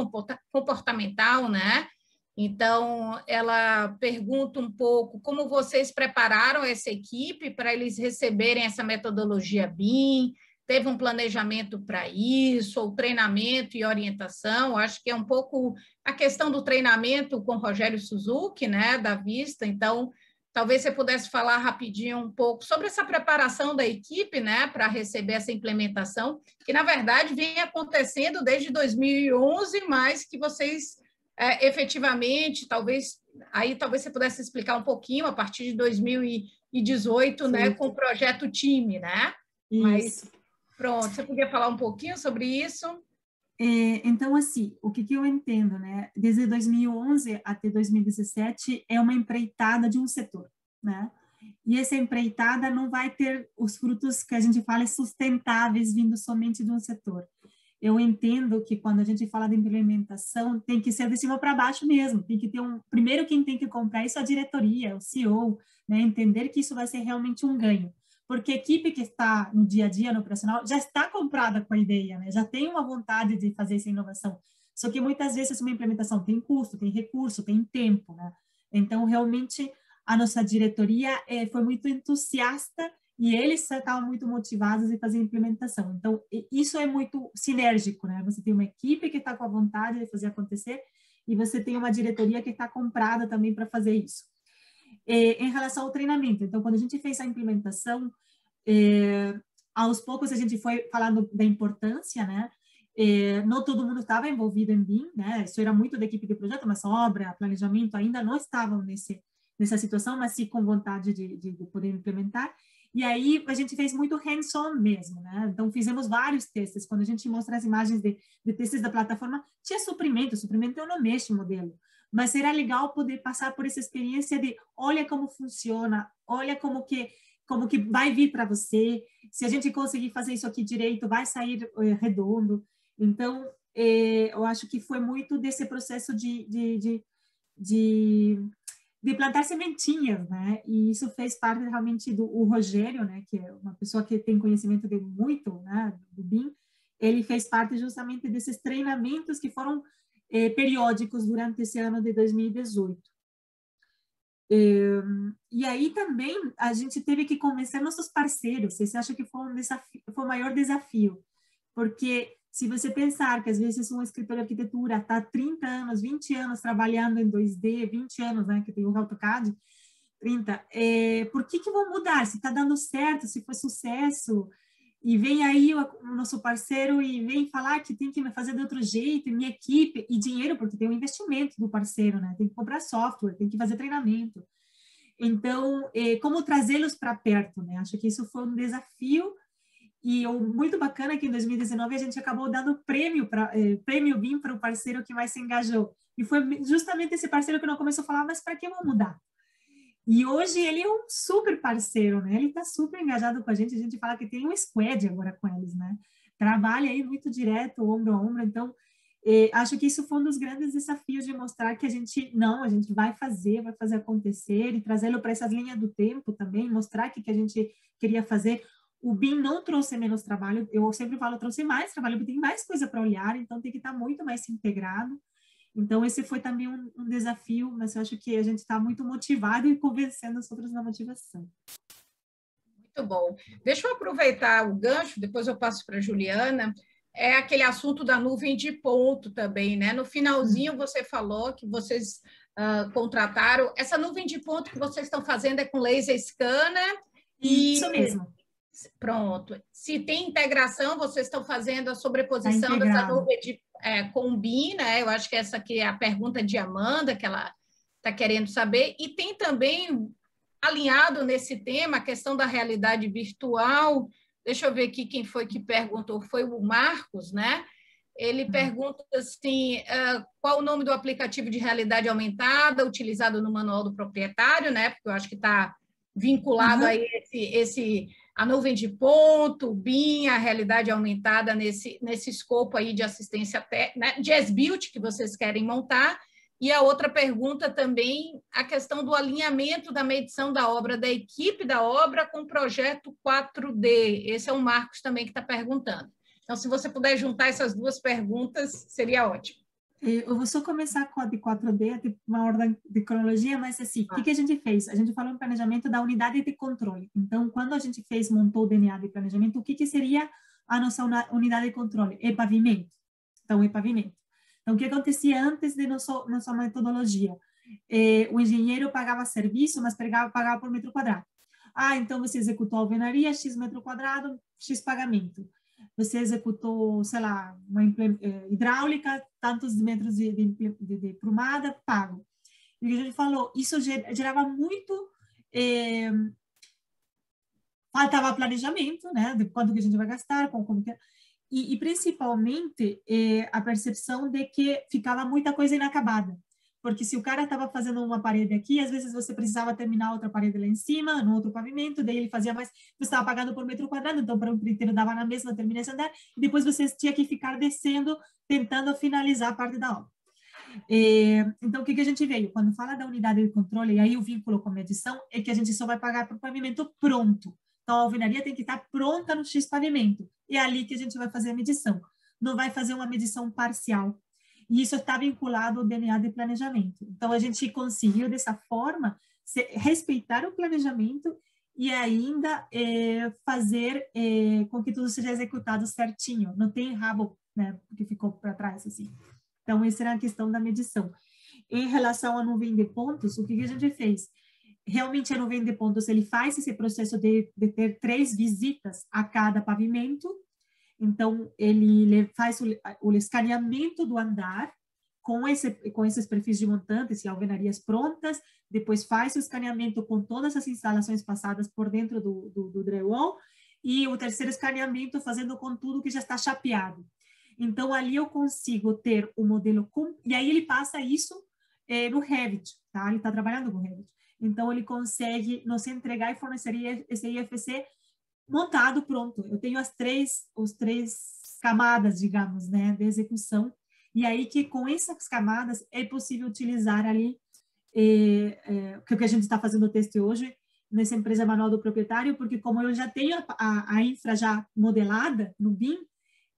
comportamental, né? Então, ela pergunta um pouco como vocês prepararam essa equipe para eles receberem essa metodologia BIM, teve um planejamento para isso, ou treinamento e orientação. Acho que é um pouco a questão do treinamento com Rogério Suzuki, né, da Vista. Então, talvez você pudesse falar rapidinho um pouco sobre essa preparação da equipe, né, para receber essa implementação, que, na verdade, vem acontecendo desde 2011, mas que vocês, efetivamente, talvez você pudesse explicar um pouquinho, a partir de 2018, né, com o projeto Time, né? Isso. Mas, pronto, você podia falar um pouquinho sobre isso? Então, assim, o que eu entendo, né? Desde 2011 até 2017 é uma empreitada de um setor, né? E essa empreitada não vai ter os frutos que a gente fala sustentáveis vindo somente de um setor. Eu entendo que quando a gente fala de implementação, tem que ser de cima para baixo mesmo, tem que ter primeiro quem tem que comprar isso é a diretoria, o CEO, né? Entender que isso vai ser realmente um ganho. Porque a equipe que está no dia a dia, no operacional, já está comprada com a ideia, né? Já tem uma vontade de fazer essa inovação. Só que muitas vezes uma implementação tem custo, tem recurso, tem tempo, né? Então, realmente, a nossa diretoria foi muito entusiasta e eles estavam muito motivados em fazer a implementação. Então, isso é muito sinérgico, né? Você tem uma equipe que está com a vontade de fazer acontecer e você tem uma diretoria que está comprada também para fazer isso. Em relação ao treinamento, então, quando a gente fez a implementação, aos poucos a gente foi falando da importância, né? Não todo mundo estava envolvido em BIM, né? Isso era muito da equipe de projeto, mas obra, planejamento ainda não estavam nessa situação, mas sim com vontade de poder implementar. E aí a gente fez muito hands-on mesmo, né? Então fizemos vários testes. Quando a gente mostra as imagens de testes da plataforma, tinha suprimento eu não mexo em modelo. Mas era legal poder passar por essa experiência de olha como funciona, olha como que vai vir para você, se a gente conseguir fazer isso aqui direito, vai sair redondo. Então, eu acho que foi muito desse processo de plantar sementinhas, né? E isso fez parte realmente o Rogério, né? Que é uma pessoa que tem conhecimento de muito, né? Do BIM, ele fez parte justamente desses treinamentos que foram periódicos durante esse ano de 2018. E aí também a gente teve que convencer nossos parceiros. Você acha que foi foi o maior desafio? Porque se você pensar que às vezes um escritório de arquitetura está 30 anos, 20 anos trabalhando em 2D, 20 anos, né, que tem o AutoCAD, 30, por que vão mudar? Se está dando certo, se foi sucesso, e vem aí o nosso parceiro e vem falar que tem que fazer de outro jeito, minha equipe, e dinheiro, porque tem um investimento do parceiro, né? Tem que comprar software, tem que fazer treinamento. Então, como trazê-los para perto, né? Acho que isso foi um desafio, e muito bacana que em 2019 a gente acabou dando prêmio BIM para o parceiro que mais se engajou. E foi justamente esse parceiro que não começou a falar, mas para que vão mudar? E hoje ele é um super parceiro, né? Ele está super engajado com a gente fala que tem um squad agora com eles, né? Trabalha aí muito direto, ombro a ombro. Então, acho que isso foi um dos grandes desafios de mostrar que a gente vai fazer acontecer e trazê-lo para essas linhas do tempo também, mostrar que a gente queria fazer. O BIM não trouxe menos trabalho, eu sempre falo, trouxe mais trabalho, porque tem mais coisa para olhar, então tem que estar muito mais integrado. Então, esse foi também um desafio, mas eu acho que a gente está muito motivado e convencendo os outros na motivação. Muito bom. Deixa eu aproveitar o gancho, depois eu passo para a Juliana. É aquele assunto da nuvem de ponto também, né? No finalzinho você falou que vocês contrataram. Essa nuvem de ponto que vocês estão fazendo é com laser scanner? Isso mesmo. Pronto. Se tem integração, vocês estão fazendo a sobreposição dessa nuvem com o BIM, né? Eu acho que essa aqui é a pergunta de Amanda, que ela está querendo saber. E tem também alinhado nesse tema, a questão da realidade virtual. Deixa eu ver aqui quem foi que perguntou, foi o Marcos, né? Ele pergunta assim, qual o nome do aplicativo de realidade aumentada utilizado no manual do proprietário, né? Porque eu acho que está vinculado aí a nuvem de ponto, o BIM, a realidade aumentada nesse escopo aí de assistência, né? De S-Build que vocês querem montar. E a outra pergunta também, a questão do alinhamento da medição da obra, da equipe da obra com o projeto 4D. Esse é o Marcos também que está perguntando. Então, se você puder juntar essas duas perguntas, seria ótimo. Eu vou só começar com a de 4D, tipo uma ordem de cronologia, mas assim, o que a gente fez? A gente falou em planejamento da unidade de controle. Então, quando a gente montou o DNA de planejamento, o que seria a nossa unidade de controle? É pavimento. Então, é pavimento. Então, o que acontecia antes de nossa metodologia? O engenheiro pagava serviço, mas pagava por metro quadrado. Então você executou a alvenaria, X metro quadrado, X pagamento. Você executou, sei lá, uma hidráulica, tantos metros de prumada, pago. E o que a gente falou, isso gerava muito... faltava planejamento, né? De quanto que a gente vai gastar, como que... E principalmente a percepção de que ficava muita coisa inacabada. Porque se o cara estava fazendo uma parede aqui, às vezes você precisava terminar outra parede lá em cima, no outro pavimento, daí ele fazia mais, você estava pagando por metro quadrado, então para o empreiteiro dava na mesma, termina esse andar, e depois você tinha que ficar descendo, tentando finalizar a parte da obra. Então, o que a gente veio? Quando fala da unidade de controle, e aí o vínculo com a medição, é que a gente só vai pagar por pavimento pronto. Então, a alvenaria tem que estar pronta no X pavimento. É ali que a gente vai fazer a medição. Não vai fazer uma medição parcial. E isso está vinculado ao DNA de planejamento. Então, a gente conseguiu, dessa forma, respeitar o planejamento e ainda fazer com que tudo seja executado certinho. Não tem rabo, né, que ficou para trás, assim. Então, essa era a questão da medição. Em relação à nuvem de pontos, o que a gente fez? Realmente, a nuvem de pontos, ele faz esse processo de ter 3 visitas a cada pavimento. Então, ele faz o escaneamento do andar com esses perfis de montantes e alvenarias prontas, depois faz o escaneamento com todas as instalações passadas por dentro do drywall, e o terceiro escaneamento fazendo com tudo que já está chapeado. Então, ali eu consigo ter o modelo, e aí ele passa isso no Revit, tá? Ele está trabalhando com Revit. Então, ele consegue nos entregar e fornecer esse IFC montado, pronto. Eu tenho as três camadas, digamos, né, de execução. E aí que com essas camadas é possível utilizar ali o que a gente está fazendo o teste hoje nessa empresa manual do proprietário, porque como eu já tenho a infra já modelada no BIM,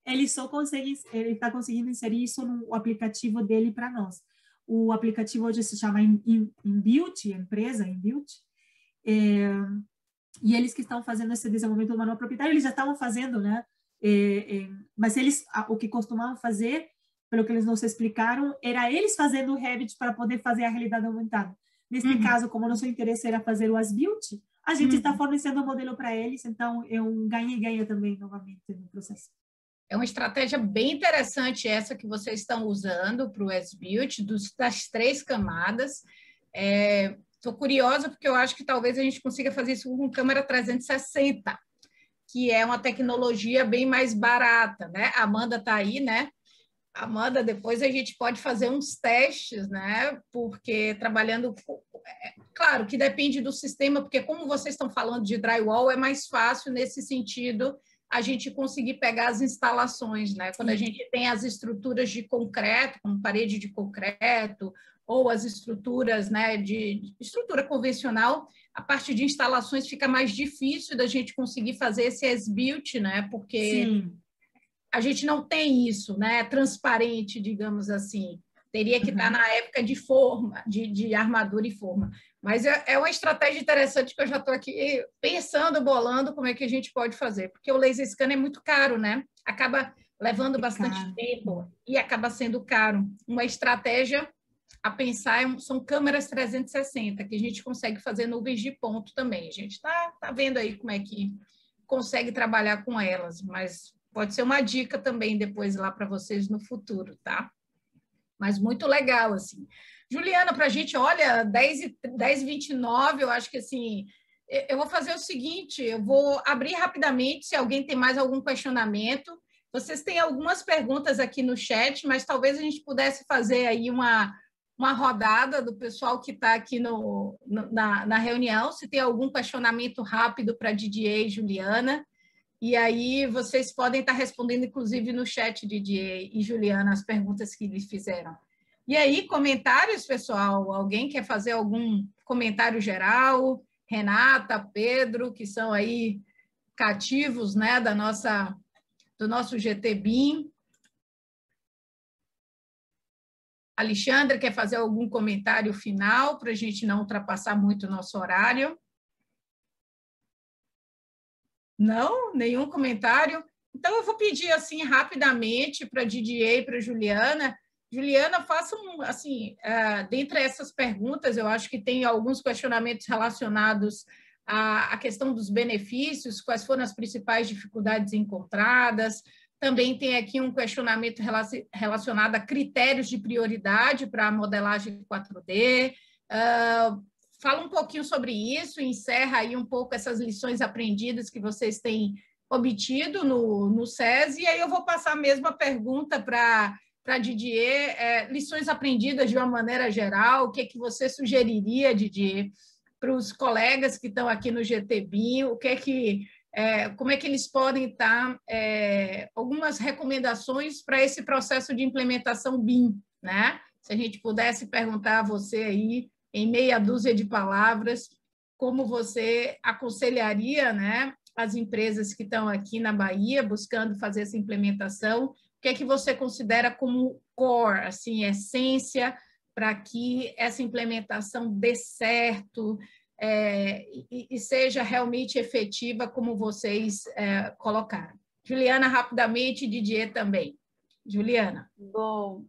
ele está conseguindo inserir isso no aplicativo dele para nós. O aplicativo hoje se chama Inbuilt, empresa Inbuilt, e eles que estão fazendo esse desenvolvimento do manual proprietário, eles já estavam fazendo, né? Mas eles, o que costumavam fazer, pelo que eles nos explicaram, era eles fazendo o Revit para poder fazer a realidade aumentada. Nesse caso, como nosso interesse era fazer o As-Built, a gente está fornecendo o modelo para eles, então é um ganha-ganha também, novamente, no processo. É uma estratégia bem interessante essa que vocês estão usando para o As-Built, das 3 camadas. Estou curiosa porque eu acho que talvez a gente consiga fazer isso com câmera 360, que é uma tecnologia bem mais barata, né? A Amanda está aí, né? Amanda, depois a gente pode fazer uns testes, né? Porque trabalhando... Claro que depende do sistema, porque como vocês estão falando de drywall, é mais fácil nesse sentido a gente conseguir pegar as instalações, né? Quando a gente tem as estruturas de concreto, como parede de concreto, ou as estruturas, né, de estrutura convencional, a parte de instalações fica mais difícil da gente conseguir fazer esse as-built, né? Porque a gente não tem isso, né? Transparente, digamos assim. Teria que estar na época de forma, de armadura e forma. Mas é uma estratégia interessante que eu já estou aqui pensando, bolando como é que a gente pode fazer. Porque o laser scan é muito caro, né? Acaba levando bastante tempo e acaba sendo caro. Uma estratégia a pensar são câmeras 360, que a gente consegue fazer nuvens de ponto também. A gente está vendo aí como é que consegue trabalhar com elas, mas pode ser uma dica também depois lá para vocês no futuro, tá? Mas muito legal, assim. Juliana, para a gente, olha, 10h29, eu acho que assim, eu vou fazer o seguinte, eu vou abrir rapidamente, se alguém tem mais algum questionamento. Vocês têm algumas perguntas aqui no chat, mas talvez a gente pudesse fazer aí uma rodada do pessoal que está aqui na reunião, se tem algum questionamento rápido para Didier e Juliana. E aí vocês podem estar respondendo, inclusive, no chat, Didier e Juliana, as perguntas que lhes fizeram. E aí, comentários, pessoal? Alguém quer fazer algum comentário geral? Renata, Pedro, que são aí cativos, né, do nosso GTBIM. Alexandre, quer fazer algum comentário final para a gente não ultrapassar muito o nosso horário? Não? Nenhum comentário? Então, eu vou pedir, assim, rapidamente para Didier e para Juliana. Juliana, faça assim, dentre essas perguntas, eu acho que tem alguns questionamentos relacionados à questão dos benefícios, quais foram as principais dificuldades encontradas. Também tem aqui um questionamento relacionado a critérios de prioridade para a modelagem 4D. Fala um pouquinho sobre isso, encerra aí um pouco essas lições aprendidas que vocês têm obtido no SESI, e aí eu vou passar a mesma pergunta para Didier, lições aprendidas de uma maneira geral, o que que você sugeriria, Didier, para os colegas que estão aqui no GTBIM, como é que eles podem estar, algumas recomendações para esse processo de implementação BIM, né? Se a gente pudesse perguntar a você aí, em meia dúzia de palavras, como você aconselharia, né, as empresas que estão aqui na Bahia buscando fazer essa implementação, o que é que você considera como core, assim, essência, para que essa implementação dê certo e seja realmente efetiva, como vocês colocaram? Juliana, rapidamente, Didier também. Juliana. Bom,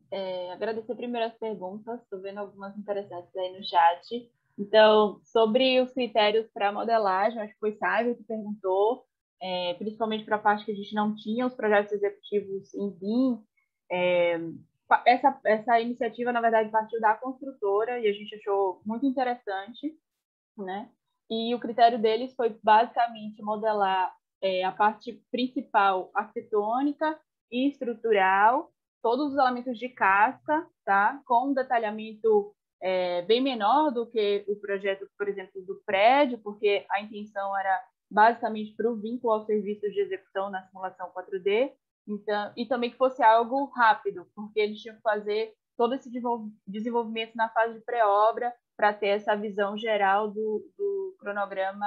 agradecer primeiro as perguntas, estou vendo algumas interessantes aí no chat. Então, sobre os critérios para modelagem, acho que foi Sávio que perguntou, principalmente para a parte que a gente não tinha os projetos executivos em BIM. Essa iniciativa, na verdade, partiu da construtora e a gente achou muito interessante, né? E o critério deles foi basicamente modelar a parte principal arquitetônica e estrutural, todos os elementos de casca, tá? Com um detalhamento bem menor do que o projeto, por exemplo, do prédio, porque a intenção era basicamente para o vínculo aos serviços de execução na simulação 4D, então, e também que fosse algo rápido, porque eles tinham que fazer todo esse desenvolvimento na fase de pré-obra para ter essa visão geral do cronograma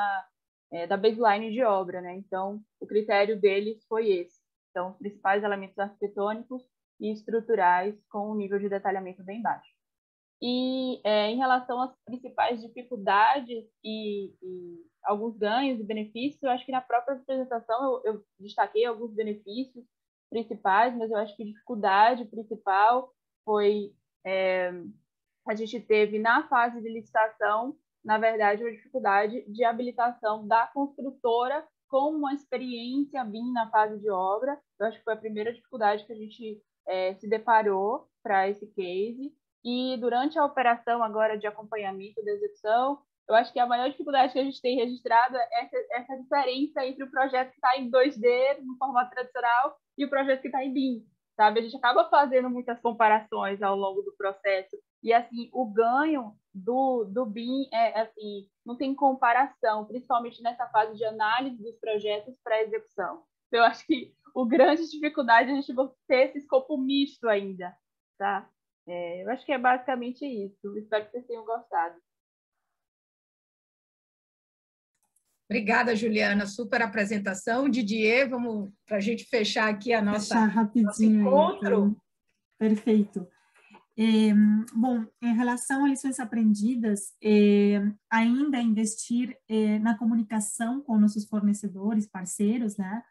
da baseline de obra, né? Então, o critério deles foi esse. Então, os principais elementos arquitetônicos e estruturais com um nível de detalhamento bem baixo. E em relação às principais dificuldades e alguns ganhos e benefícios, eu acho que na própria apresentação eu destaquei alguns benefícios principais, mas eu acho que a dificuldade principal foi a gente teve na fase de licitação, na verdade, uma dificuldade de habilitação da construtora com uma experiência BIM na fase de obra. Eu acho que foi a primeira dificuldade que a gente se deparou para esse case. E durante a operação agora de acompanhamento da execução, eu acho que a maior dificuldade que a gente tem registrado é essa diferença entre o projeto que está em 2D, no formato tradicional, e o projeto que está em BIM, sabe? A gente acaba fazendo muitas comparações ao longo do processo. E, assim, o ganho do BIM assim, não tem comparação, principalmente nessa fase de análise dos projetos para execução. Então, eu acho que a grande dificuldade é a gente ter esse escopo misto ainda, tá? Eu acho que é basicamente isso. Espero que vocês tenham gostado. Obrigada, Juliana. Super apresentação. Didier, vamos para a gente fechar aqui a nosso encontro. Então. Perfeito. Bom, em relação a lições aprendidas, ainda investir na comunicação com nossos fornecedores, parceiros, né?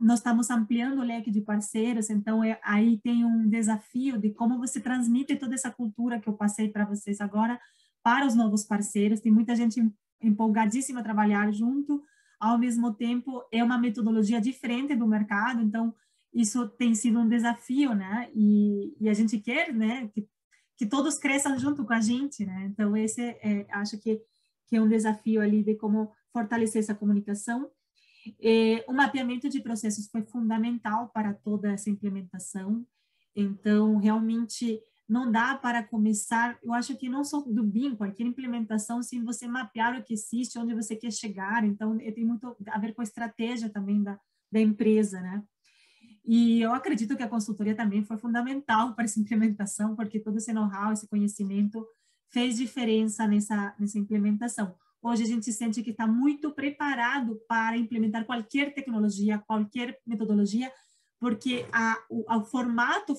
Nós estamos ampliando o leque de parceiros, então aí tem um desafio de como você transmite toda essa cultura que eu passei para vocês agora para os novos parceiros. Tem muita gente empolgadíssima a trabalhar junto, ao mesmo tempo é uma metodologia diferente do mercado, então isso tem sido um desafio, né? E a gente quer, né, que todos cresçam junto com a gente, né? Então, esse acho que é um desafio ali de como fortalecer essa comunicação. O mapeamento de processos foi fundamental para toda essa implementação. Então, realmente, não dá para começar, eu acho que não só do BIM, qualquer implementação, sem você mapear o que existe, onde você quer chegar. Então, tem muito a ver com a estratégia também da empresa, né? E eu acredito que a consultoria também foi fundamental para essa implementação, porque todo esse know-how, esse conhecimento fez diferença nessa implementação. Hoje a gente sente que está muito preparado para implementar qualquer tecnologia, qualquer metodologia, porque o formato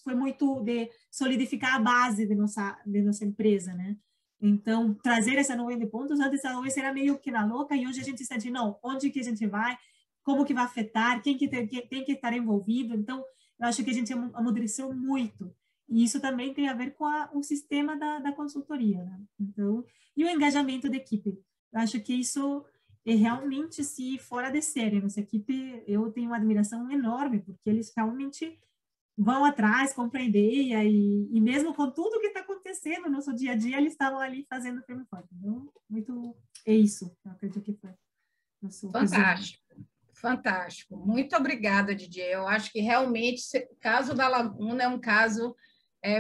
foi muito de solidificar a base de nossa empresa, né? Então, trazer essa nuvem de pontos, antes a nuvem era meio que na louca, e hoje a gente sente, não, onde que a gente vai, como que vai afetar, quem que tem que estar envolvido. Então, eu acho que a gente amadureceu muito. E isso também tem a ver com o sistema da consultoria, né? Então, e o engajamento da equipe. Eu acho que isso é realmente fora de série. Nossa equipe, eu tenho uma admiração enorme, porque eles realmente vão atrás, compram a ideia, e mesmo com tudo que está acontecendo no nosso dia a dia, eles estavam ali fazendo o filme forte. Então, é isso. Eu acredito que foi nosso fantástico. Resumo. Fantástico. Muito obrigada, Didier. Eu acho que realmente o caso da Laguna é um caso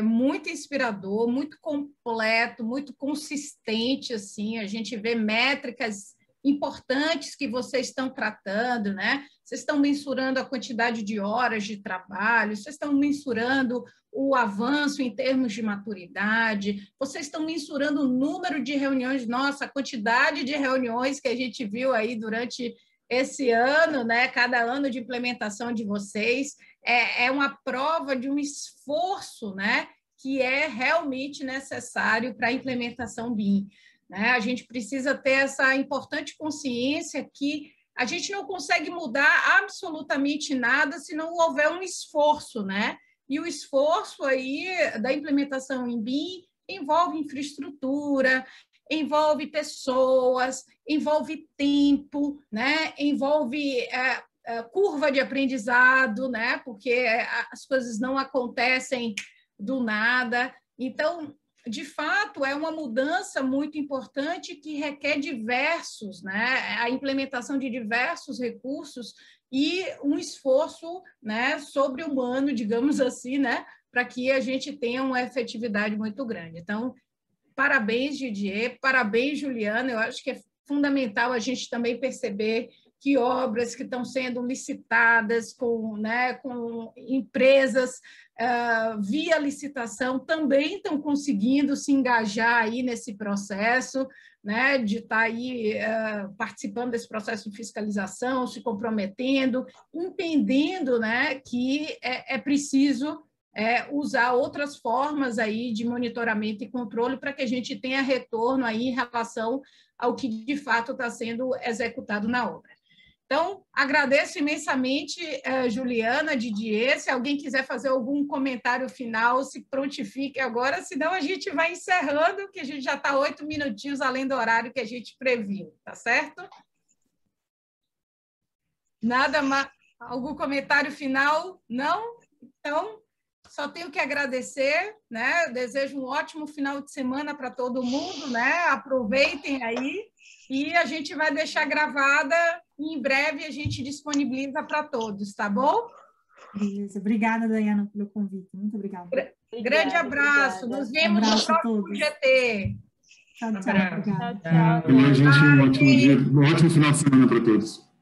muito inspirador, muito completo, muito consistente, assim. A gente vê métricas importantes que vocês estão tratando, né? Vocês estão mensurando a quantidade de horas de trabalho, vocês estão mensurando o avanço em termos de maturidade, vocês estão mensurando o número de reuniões, nossa, a quantidade de reuniões que a gente viu aí durante esse ano, né? Cada ano de implementação de vocês é uma prova de um esforço, né? Que é realmente necessário para a implementação BIM, né? A gente precisa ter essa importante consciência que a gente não consegue mudar absolutamente nada se não houver um esforço, né? E o esforço aí da implementação em BIM envolve infraestrutura, envolve pessoas, envolve tempo, né? Envolve curva de aprendizado, né? Porque as coisas não acontecem do nada. Então, de fato, é uma mudança muito importante que requer diversos, né? A implementação de diversos recursos e um esforço, né, sobre-humano, digamos assim, né, para que a gente tenha uma efetividade muito grande. Então, parabéns, Didier, parabéns, Juliana. Eu acho que é fundamental a gente também perceber que obras que estão sendo licitadas com empresas via licitação também estão conseguindo se engajar aí nesse processo, né, de estar aí participando desse processo de fiscalização, se comprometendo, entendendo, né, que é preciso usar outras formas aí de monitoramento e controle para que a gente tenha retorno aí em relação ao que de fato está sendo executado na obra. Então, agradeço imensamente, Juliana, Didier. Se alguém quiser fazer algum comentário final, se prontifique agora, senão a gente vai encerrando, que a gente já está 8 minutinhos além do horário que a gente previu, tá certo? Nada mais? Algum comentário final? Não? Então, só tenho que agradecer, né? Desejo um ótimo final de semana para todo mundo, né? Aproveitem aí e a gente vai deixar gravada e em breve a gente disponibiliza para todos, tá bom? Beleza. Obrigada, Dayana, pelo convite. Muito obrigada. Grande abraço. Nos vemos no próximo GT. Tchau, tchau. Tchau, Obrigada. tchau. Gente, um ótimo dia, um ótimo final de semana para todos.